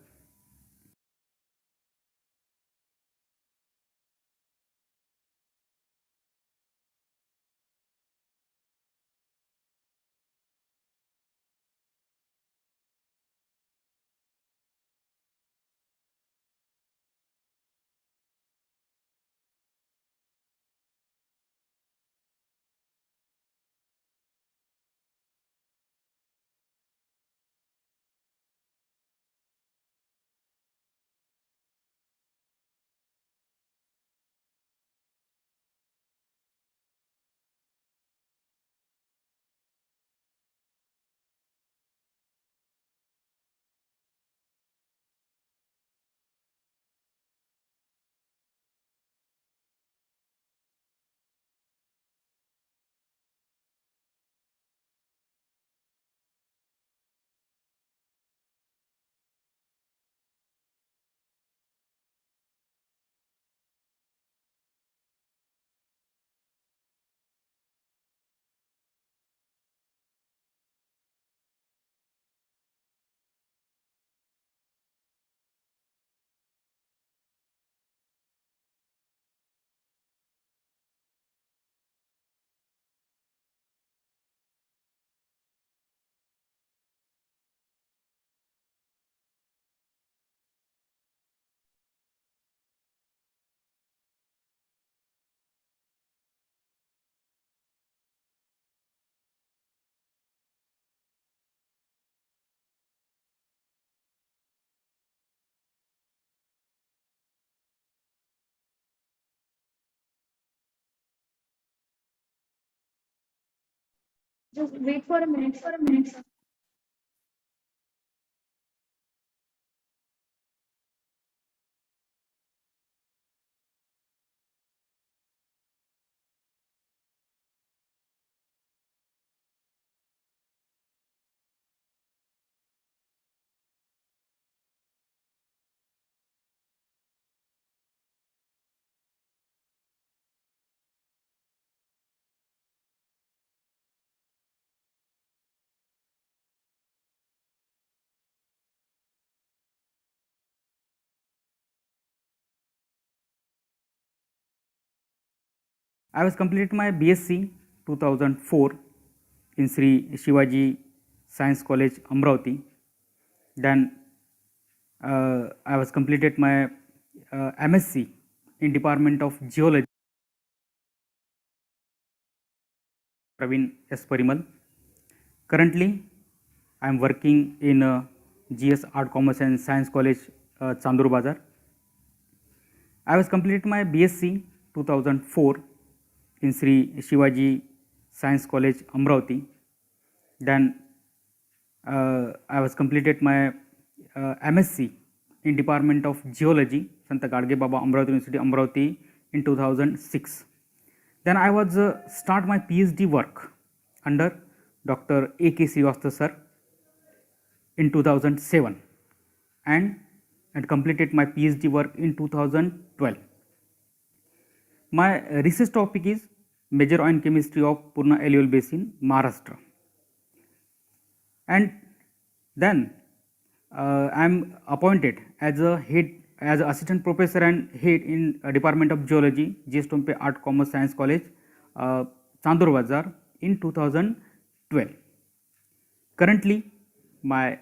Just wait for a minute, sir. I was completed my BSc 2004 in Sri Shivaji Science College, Amravati. Then I was completed my MSc in Department of Geology. Praveen S. Parimal. Currently, I am working in GS Art, Commerce and Science College, Chandur Bazar. I was completed my BSc 2004 in Sri Shivaji Science College, Amravati. Then I was completed my MSc in Department of Geology, Santa Gadge Baba Amravati University, Amravati in 2006. Then I was start my PhD work under Dr. A.K. Srivastava sir in 2007 and completed my PhD work in 2012. My research topic is Major Oil Chemistry of Purna Alluvial Basin, Maharashtra. And then I am appointed as a head, as assistant professor and head in Department of Geology, GS Tompe Art, Commerce, Science College, Chandur Bazar in 2012. Currently, my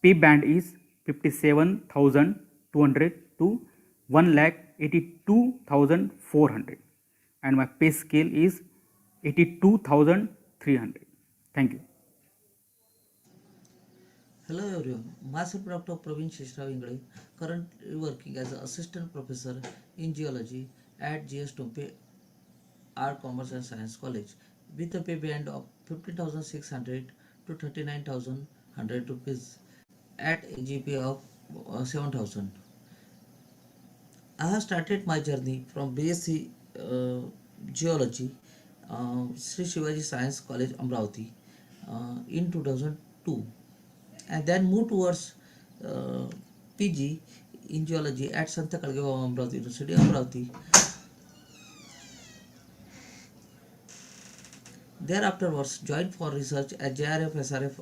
pay band is 57,200 to 1,82,400, and my pay scale is 82,300. Thank you. Hello everyone, myself Dr. Praveen Shishrav Ingle, currently working as an assistant professor in geology at GS Tompe Art, Commerce and Science College with a pay band of 15,600 to 39,100 rupees at a GPA of 7,000. I have started my journey from BSc Geology, Sri Shivaji Science College, Amravati in 2002, and then moved towards PG in Geology at Santa Gadge Baba Amravati University, Amravati. Thereafterwards, joined for research at JRF SRF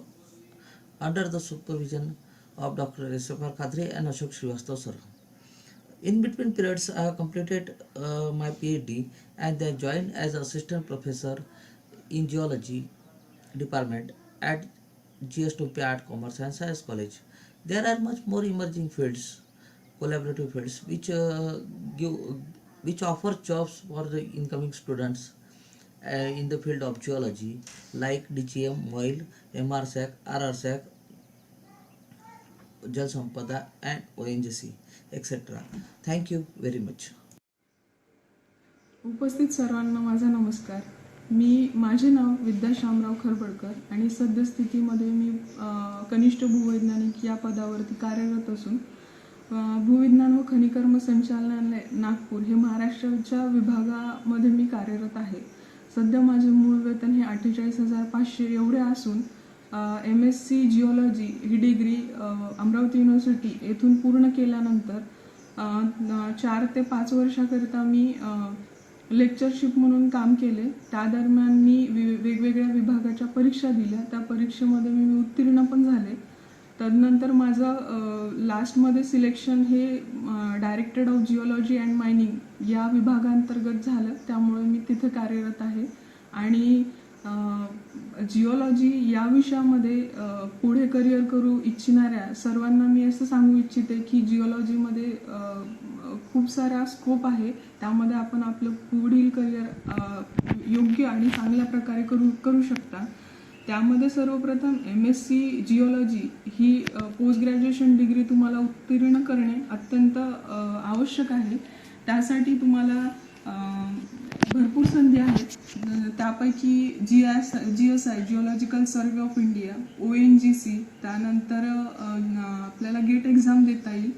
under the supervision of Dr. S.F.R. Kadri and Ashok Srivastava sir. In between periods, I have completed my PhD and then joined as assistant professor in geology department at GS Tompe Art, Commerce and Science College. There are much more emerging fields, collaborative fields, which offer jobs for the incoming students in the field of geology, like DGM, MOIL, MRSAC, RRSAC, Jal Sampada and ONGC, etc. Thank you very much. उपस्थित सर्वांना माझा नमस्कार. माझे नाव विद्या शामराव खरबडकर आणि सद्यस्थितीमध्ये मी कनिष्ठ भूवैज्ञानिक या पदावरती कार्यरत असून भूविज्ञान व खनिकर्म संचालनालय नागपूर हे महाराष्ट्राच्या विभागामध्ये मी कार्यरत आहे. सध्या माझे मूळ वेतन हे 48,500 एवढे असून MSc जिओलॉजी ही डिग्री अमरावती युनिव्हर्सिटी येथून पूर्ण केल्यानंतर 4 ते 5 वर्षाकरिता मी लेक्चरशिप म्हणून काम केले. त्या दरम्यान मी वेगवेगळ्या विभागाच्या परीक्षा दिल्या. त्या परीक्षेमध्ये मी उत्तीर्ण पण झाले. तदनंतर माझं लास्टमध्ये सिलेक्शन हे directorate of geology and mining या विभागांतर्गत झालं. त्यामुळे मी तिथे कार्यरत आहे आणि जिओलॉजी या विषयामध्ये पुढे करिअर करू इच्छिणाऱ्या सर्वांना मी असं सांगू इच्छिते की जिओलॉजीमध्ये खूप सारा स्कोप आहे. त्यामध्ये आपण आपलं पुढील करिअर योग्य आणि चांगल्या प्रकारे करू शकता. त्यामध्ये सर्वप्रथम MSc जिओलॉजी ही पोस्ट ग्रॅज्युएशन डिग्री तुम्हाला उत्तीर्ण करणे अत्यंत आवश्यक आहे. त्यासाठी तुम्हाला भरपूर संधी आहेत. त्यापैकी GSI geological survey of India, ONGC, त्यानंतर आपल्याला गेट एक्झाम देता येईल.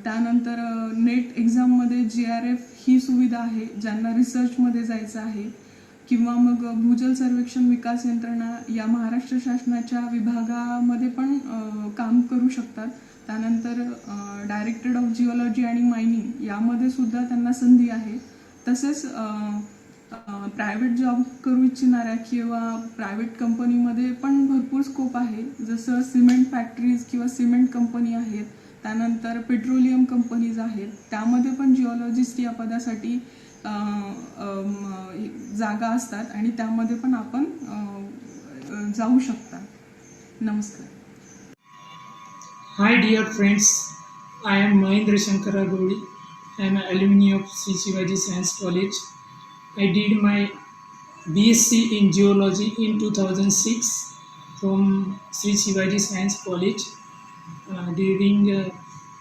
त्यानंतर नेट एक्झाममध्ये JRF ही सुविधा आहे ज्यांना रिसर्चमध्ये जायचं आहे, किंवा मग भूजल सर्वेक्षण विकास यंत्रणा या महाराष्ट्र शासनाच्या विभागामध्ये पण काम करू शकतात. त्यानंतर डायरेक्टरेट ऑफ जिओलॉजी आणि मायनिंग यामध्ये सुद्धा त्यांना संधी आहे. तसेच प्रायव्हेट जॉब करू इच्छिणाऱ्या किंवा प्रायव्हेट कंपनीमध्ये पण भरपूर स्कोप आहे. जसं सिमेंट फॅक्टरीज किंवा सिमेंट कंपनी आहेत, त्यानंतर पेट्रोलियम कंपनीज आहेत. त्यामध्ये पण जिओलॉजिस्ट या पदासाठी जागा असतात आणि त्यामध्ये पण आपण जाऊ शकता. नमस्कार. Hi dear friends, I am Mahendra Shankara Gowri. I am an alumni of Sri Shivaji Science College. I did my BSc in Geology in 2006 from Sri Shivaji Science College. During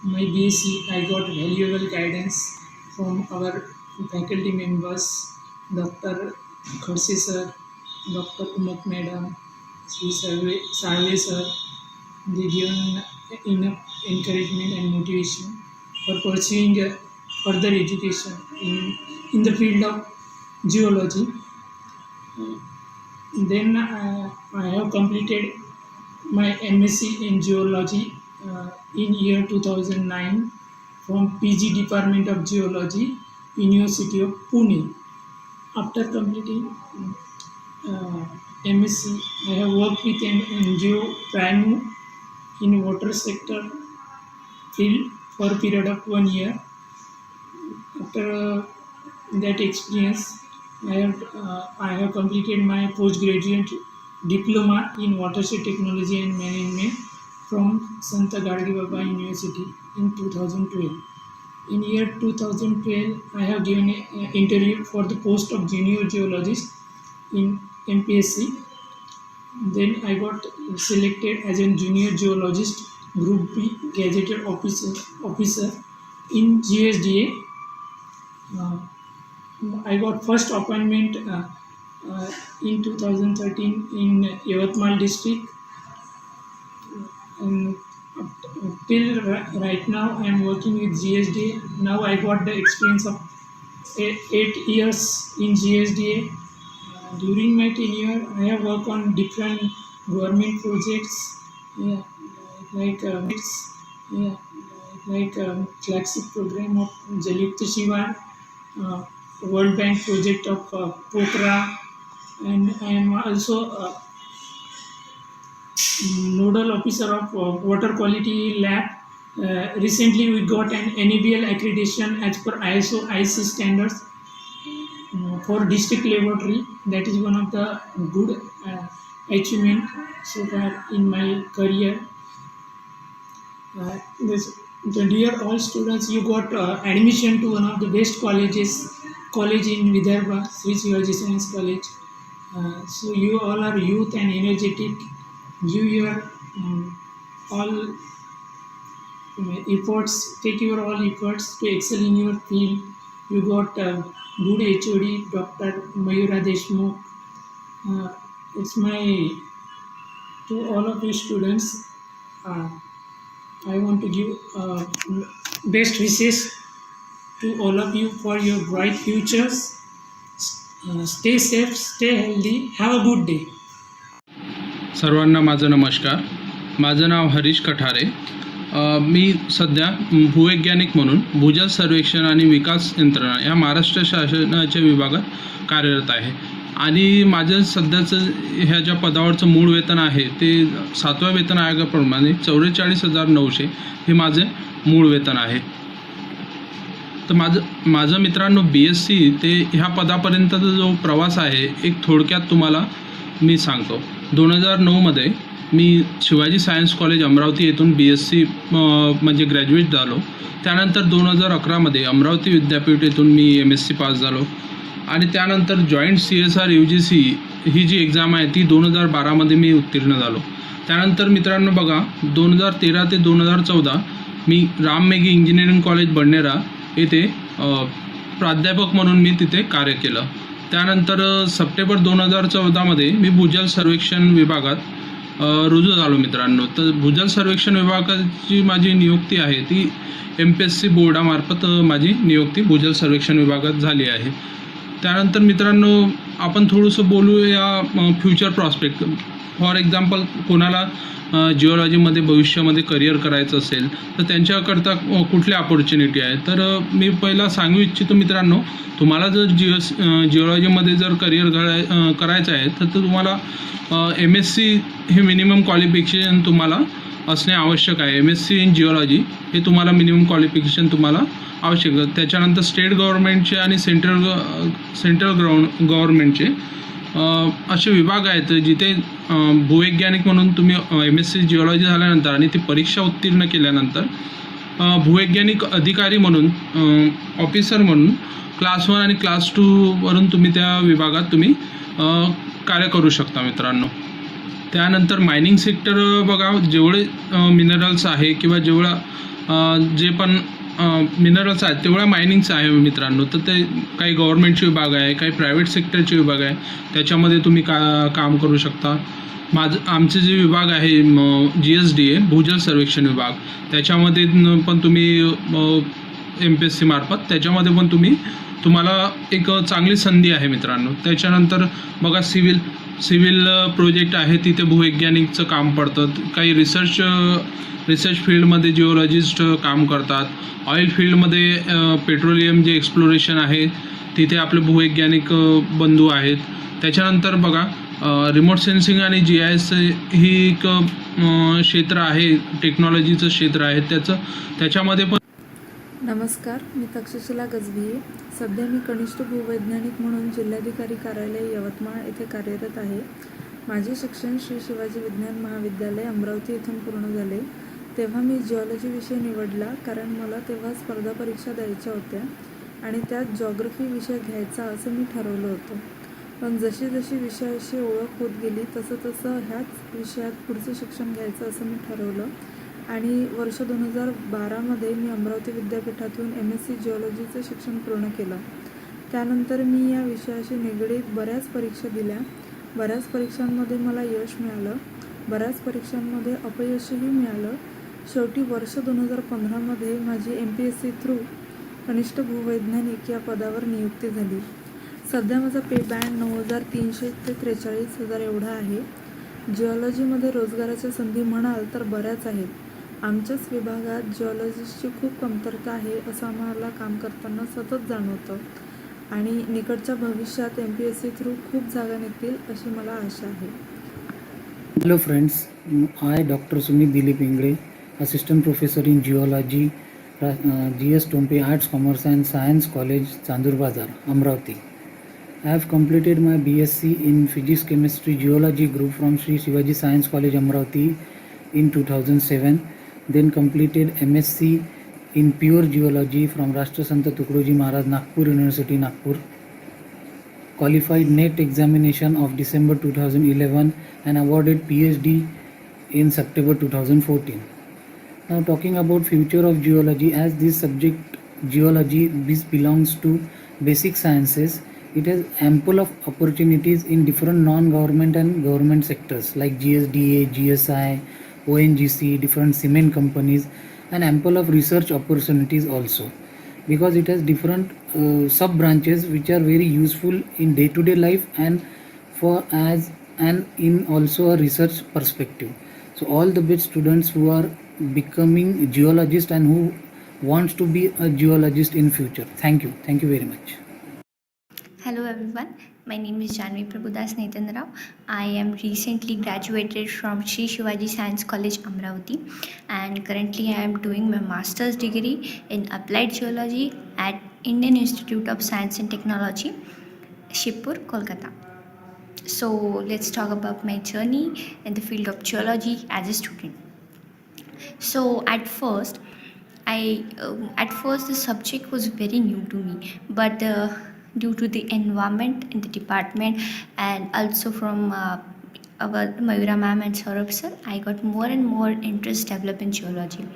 my BSc, I got valuable guidance from our faculty members, Dr. Khadse sir, Dr. Umak madam, Sri Sarve sir. They given enough encouragement and motivation for pursuing further education in the field of geology. Then I have completed my MSc in Geology in year 2009 from PG Department of Geology, University of Pune. After completing MSc, I have worked with an NGO Primo in water sector field for a period of 1 year. After that experience, I have completed my postgraduate diploma in watershed technology and management from Santa Gadgi Baba University in 2012. In year 2012, I have given an interview for the post of junior geologist in MPSC. Then I got selected as a junior geologist, Group B gazetted officer in GSDA. I got first appointment in 2013 in Yavatmal district, and till right now I am working with GSDA. Now I got the experience of 8 years in GSDA. During my tenure, I have worked on different government projects, flagship program of Jalyukta Shivar, World Bank project of Pokhara, and I am also nodal officer of water quality lab. Recently, we got an NABL accreditation as per ISO IC standards for district laboratory. That is one of the good achievement so far in my career. Dear all students, you got admission to one of the best college in Vidarbha, Sri Shivaji Science College. So you all are youth and energetic. Give your all efforts, take your all efforts to excel in your field. You got good HOD, Dr. Mayura Deshmukh. It's my, to all of you students, I want to give best wishes to all of you for your bright futures. Stay safe, stay healthy, have a good day. सर्वांना माझा नमस्कार. माझं नाव हरीश कठारे. मी सध्या भूवैज्ञानिक म्हणून भूजल सर्वेक्षण आणि विकास यंत्रणा या महाराष्ट्र शासनाच्या विभागात कार्यरत आहे आणि माझं सध्याचं ह्या ज्या पदावरचं मूळ वेतन आहे ते 7व्या वेतन आयोगाप्रमाणे 44,900 हे माझे मूळ वेतन आहे. तर माझं मित्रांनो BSc ते ह्या पदापर्यंतचा जो प्रवास आहे एक थोडक्यात तुम्हाला मी सांगतो. 2009मध्ये मी शिवाजी सायन्स कॉलेज अमरावती येथून BSc म्हणजे ग्रॅज्युएट झालो. त्यानंतर 2011मध्ये अमरावती विद्यापीठ येथून मी MSc पास झालो आणि त्यानंतर जॉईंट CSR UGC ही जी एक्झाम आहे ती 2012मध्ये मी उत्तीर्ण झालो. त्यानंतर मित्रांनो बघा 2013 ते 2014 मी राम मेघे इंजिनिअरिंग कॉलेज बडनेरा येथे प्राध्यापक म्हणून मी तिथे कार्य केलं. त्यानंतर सप्टेंबर 2014मध्ये मी भूजल सर्वेक्षण विभागात रुजू झालो मित्रांनो. तर भूजल सर्वेक्षण विभागाची माझी नियुक्ती आहे ती MPSC बोर्डामार्फत माझी नियुक्ती भूजल सर्वेक्षण विभागात झाली आहे. त्यानंतर मित्रांनो आपण थोडंसं बोलूया फ्युचर प्रॉस्पेक्ट. फॉर एक्झाम्पल कोणाला जिओलॉजीमध्ये भविष्यामध्ये करिअर करायचं असेल तर त्यांच्याकरता कुठल्या अपॉर्च्युनिटी आहे. तर मी पहिला सांगू इच्छितो मित्रांनो, तुम्हाला जर जिओलॉजीमध्ये जर करिअर करायचं आहे तर तुम्हाला MSc हे मिनिमम क्वालिफिकेशन तुम्हाला असणे आवश्यक आहे. MSc इन जिओलॉजी हे तुम्हाला मिनिमम क्वालिफिकेशन तुम्हाला आवश्यक आहे. त्याच्यानंतर स्टेट गव्हर्नमेंटचे आणि सेंट्रल गव्हर्नमेंटचे असे विभाग आहेत जिथे भूवैज्ञानिक म्हणून तुम्ही MSc जिओलॉजी झाल्यानंतर आणि ती परीक्षा उत्तीर्ण केल्यानंतर भूवैज्ञानिक अधिकारी म्हणून ऑफिसर म्हणून क्लास 1 आणि क्लास 2 वरून तुम्ही त्या विभागात तुम्ही कार्य करू शकता मित्रांनो. त्यानंतर मायनिंग सेक्टर बघा, जेवढे मिनरल्स आहे किंवा जे पण मिनरल्स आहेत तेवढ्या मायनिंगचं आहे मित्रांनो. तर ते काही गव्हर्नमेंटचे विभाग आहे, काही प्रायव्हेट सेक्टरचे विभाग आहे, त्याच्यामध्ये तुम्ही काम करू शकता. आमचे जे विभाग आहे GSDA भूजल सर्वेक्षण विभाग, त्याच्यामध्ये पण तुम्ही MPSC मार्फत त्याच्यामध्ये पण तुम्हाला एक चांगली संधी आहे मित्रांनो. त्याच्यानंतर बघा सिव्हिल प्रोजेक्ट आहे, तिथे भूवैज्ञानिकचं काम पडतं. काही रिसर्च फील्डमध्ये जिओलॉजिस्ट काम करतात. ऑइल फील्डमध्ये पेट्रोलियम जे एक्सप्लोरेशन आहे तिथे आपले भूवैज्ञानिक बंधू आहेत. त्याच्यानंतर बघा रिमोट सेन्सिंग आणि GIS ही एक क्षेत्र आहे, टेक्नॉलॉजीचं क्षेत्र आहे, त्याच्यामध्ये पण. नमस्कार, मी तक्षशिला गजभिये. सध्या मी कनिष्ठ भूवैज्ञानिक म्हणून जिल्हाधिकारी कार्यालय यवतमाळ येथे कार्यरत आहे. माझे शिक्षण श्री शिवाजी विज्ञान महाविद्यालय अमरावती येथून पूर्ण झाले. तेव्हा मी जिओलॉजी विषय निवडला कारण मला तेव्हा स्पर्धा परीक्षा द्यायच्या होत्या आणि त्यात जॉग्रफी विषय घ्यायचा असं मी ठरवलं होतं. पण जशी विषयाशी ओळख होत गेली तसं ह्याच विषयात पुढचं शिक्षण घ्यायचं असं मी ठरवलं आणि वर्ष 2012मध्ये मी अमरावती विद्यापीठातून MSc जिओलॉजीचं शिक्षण पूर्ण केलं. त्यानंतर मी या विषयाशी निगडीत बऱ्याच परीक्षा दिल्या. बऱ्याच परीक्षांमध्ये मला यश मिळालं, बऱ्याच परीक्षांमध्ये अपयशही मिळालं. शेवटी वर्ष 2015मध्ये माझी MPSC थ्रू कनिष्ठ भूवैज्ञानिक या पदावर नियुक्ती झाली. सध्या माझा पे बँड 9,300 ते 43,000 एवढा आहे. जिओलॉजीमध्ये रोजगाराच्या संधी म्हणाल तर बऱ्याच आहेत. आमच्याच विभागात जिओलॉजिस्टची खूप कमतरता आहे असं आम्हाला काम करताना सतत जाणवतं आणि निकटच्या भविष्यात MPSC थ्रू खूप जागा निघतील अशी मला आशा आहे. Hello friends, I Dr. Sumit Dilip Ingre, Assistant Professor in Geology, GS Tompe Arts, Commerce and Science College, Chandur Bazar, Amravati. I have completed my BSc in Physics, Chemistry, Geology group from Sri Shivaji Science College, Amravati in 2007. Then completed MSc in Pure Geology from Rashtrasant Tukadoji Maharaj Nagpur University, Nagpur. Qualified NET examination of December 2011 and awarded PhD in September 2014. Now talking about future of geology, as this subject geology belongs to basic sciences, it has ample of opportunities in different non-government and government sectors like GSDA, GSI, ONGC, different cement companies, and ample of research opportunities also, because it has different sub branches which are very useful in day-to-day life and in also a research perspective. So all the best students who are becoming geologists and who wants to be a geologist in future. Thank you very much. Hello everyone, my name is Janvi Prabhudas Nathan Rao. I am recently graduated from Sri Shivaji Science College, Amravati, and currently I am doing my master's degree in Applied Geology at Indian Institute of Science and Technology, Shibpur, Kolkata. So let's talk about my journey in the field of geology as a student. So at first the subject was very new to me, but due to the environment in the department and also from our Mayura ma'am and Saurabh sir, I got more and more interest developed in geology.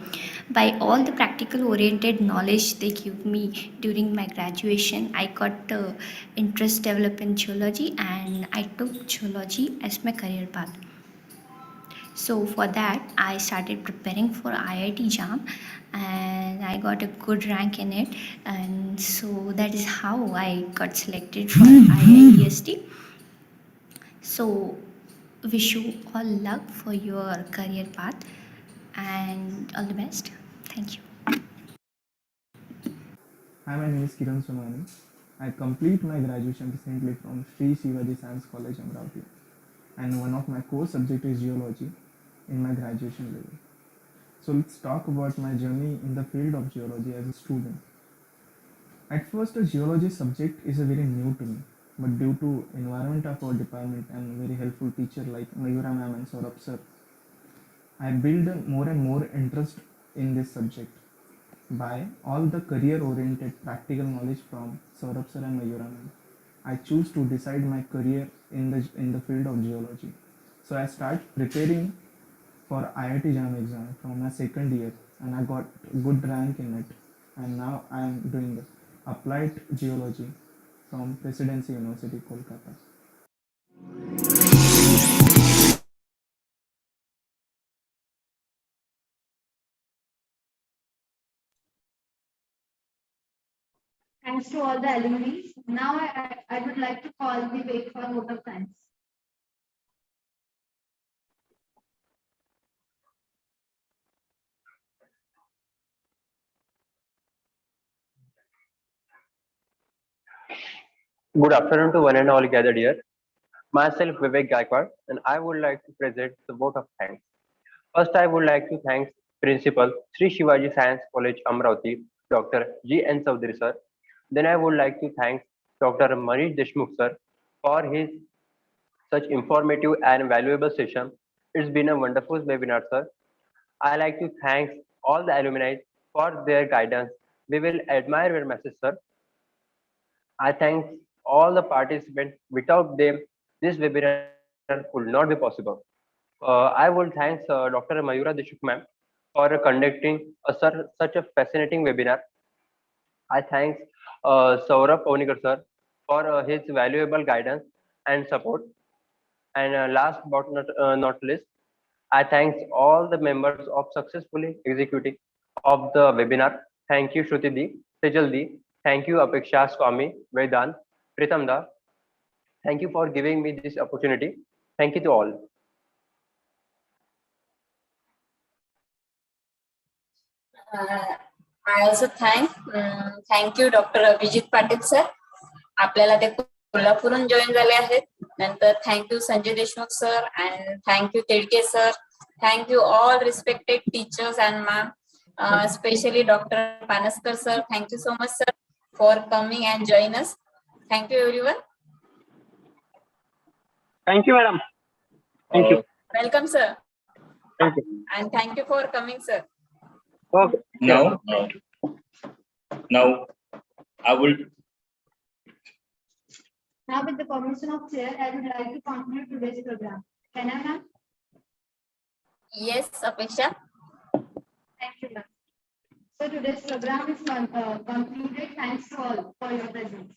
By all the practical oriented knowledge they give me during my graduation, I got interest developed in geology and I took geology as my career path. So for that, I started preparing for IIT JAM and I got a good rank in it, and so that is how I got selected for IIEST. So wish you all luck for your career path and all the best. Thank you. Hi, my name is Kiran Sumani. I complete my graduation recently from Sri Shivaji Science College, Amravati, and one of my core subject is geology in my graduation level. So let's talk about my journey in the field of geology as a student. At first, a geology subject is a very new to me, but due to environment of our department and very helpful teacher like Mayura ma'am and Saurabh sir, I built more and more interest in this subject. by all the career-oriented practical knowledge from Saurabh sir and Mayura ma'am. I choose to decide my career in the field of geology. So I start preparing for IIT JAM exam from my second year, and I got good rank in it. And now I am doing applied geology from Presidency University, Kolkata. Thanks to all the alumni. Now I would like to call Vivek for vote of thanks. Good afternoon to one and all gathered here. Myself Vivek Gaikwad, and I would like to present the vote of thanks. First, I would like to thank Principal Sri Shivaji Science College Amravati, Dr. G. N. Chaudhary sir. Then I would like to thank Dr. Manish Deshmukh sir for his such informative and valuable session. It's been a wonderful webinar, sir. I like to thank all the alumni for their guidance. We will admire your message, sir. I thank all the participants. Without them, this webinar could not be possible. I would thank Dr. Mayura Deshmukh ma'am for conducting such a fascinating webinar. I thank Saurabh Pawnikar sir for his valuable guidance and support. And last but not least, I thank all the members of successfully executing of the webinar. Thank you, Shruti Di, Sejal Di. Thank you, Apeksha Swami, Vedant, Pritam Da. Thank you for giving me this opportunity. Thank you to all. I also thank you Dr. Abhijit Patil sir. आपल्याला ते कोल्हापूरहून join झाले आहेत. नंतर thank you Sanjay Deshmukh sir and thank you Tedke sir. Thank you all respected teachers and ma'am, specially doctor Panaskar sir. Thank you so much sir for coming and join us. Thank you everyone. Thank you, madam. Thank you. Welcome sir. Thank you. And thank you for coming sir. Okay. Now I will. Now, with the permission of chair, I would like to continue today's program. Can I, ma'am? Yes, Apeksha. Thank you, ma'am. So today's program is concluded. Thanks to all for your presence.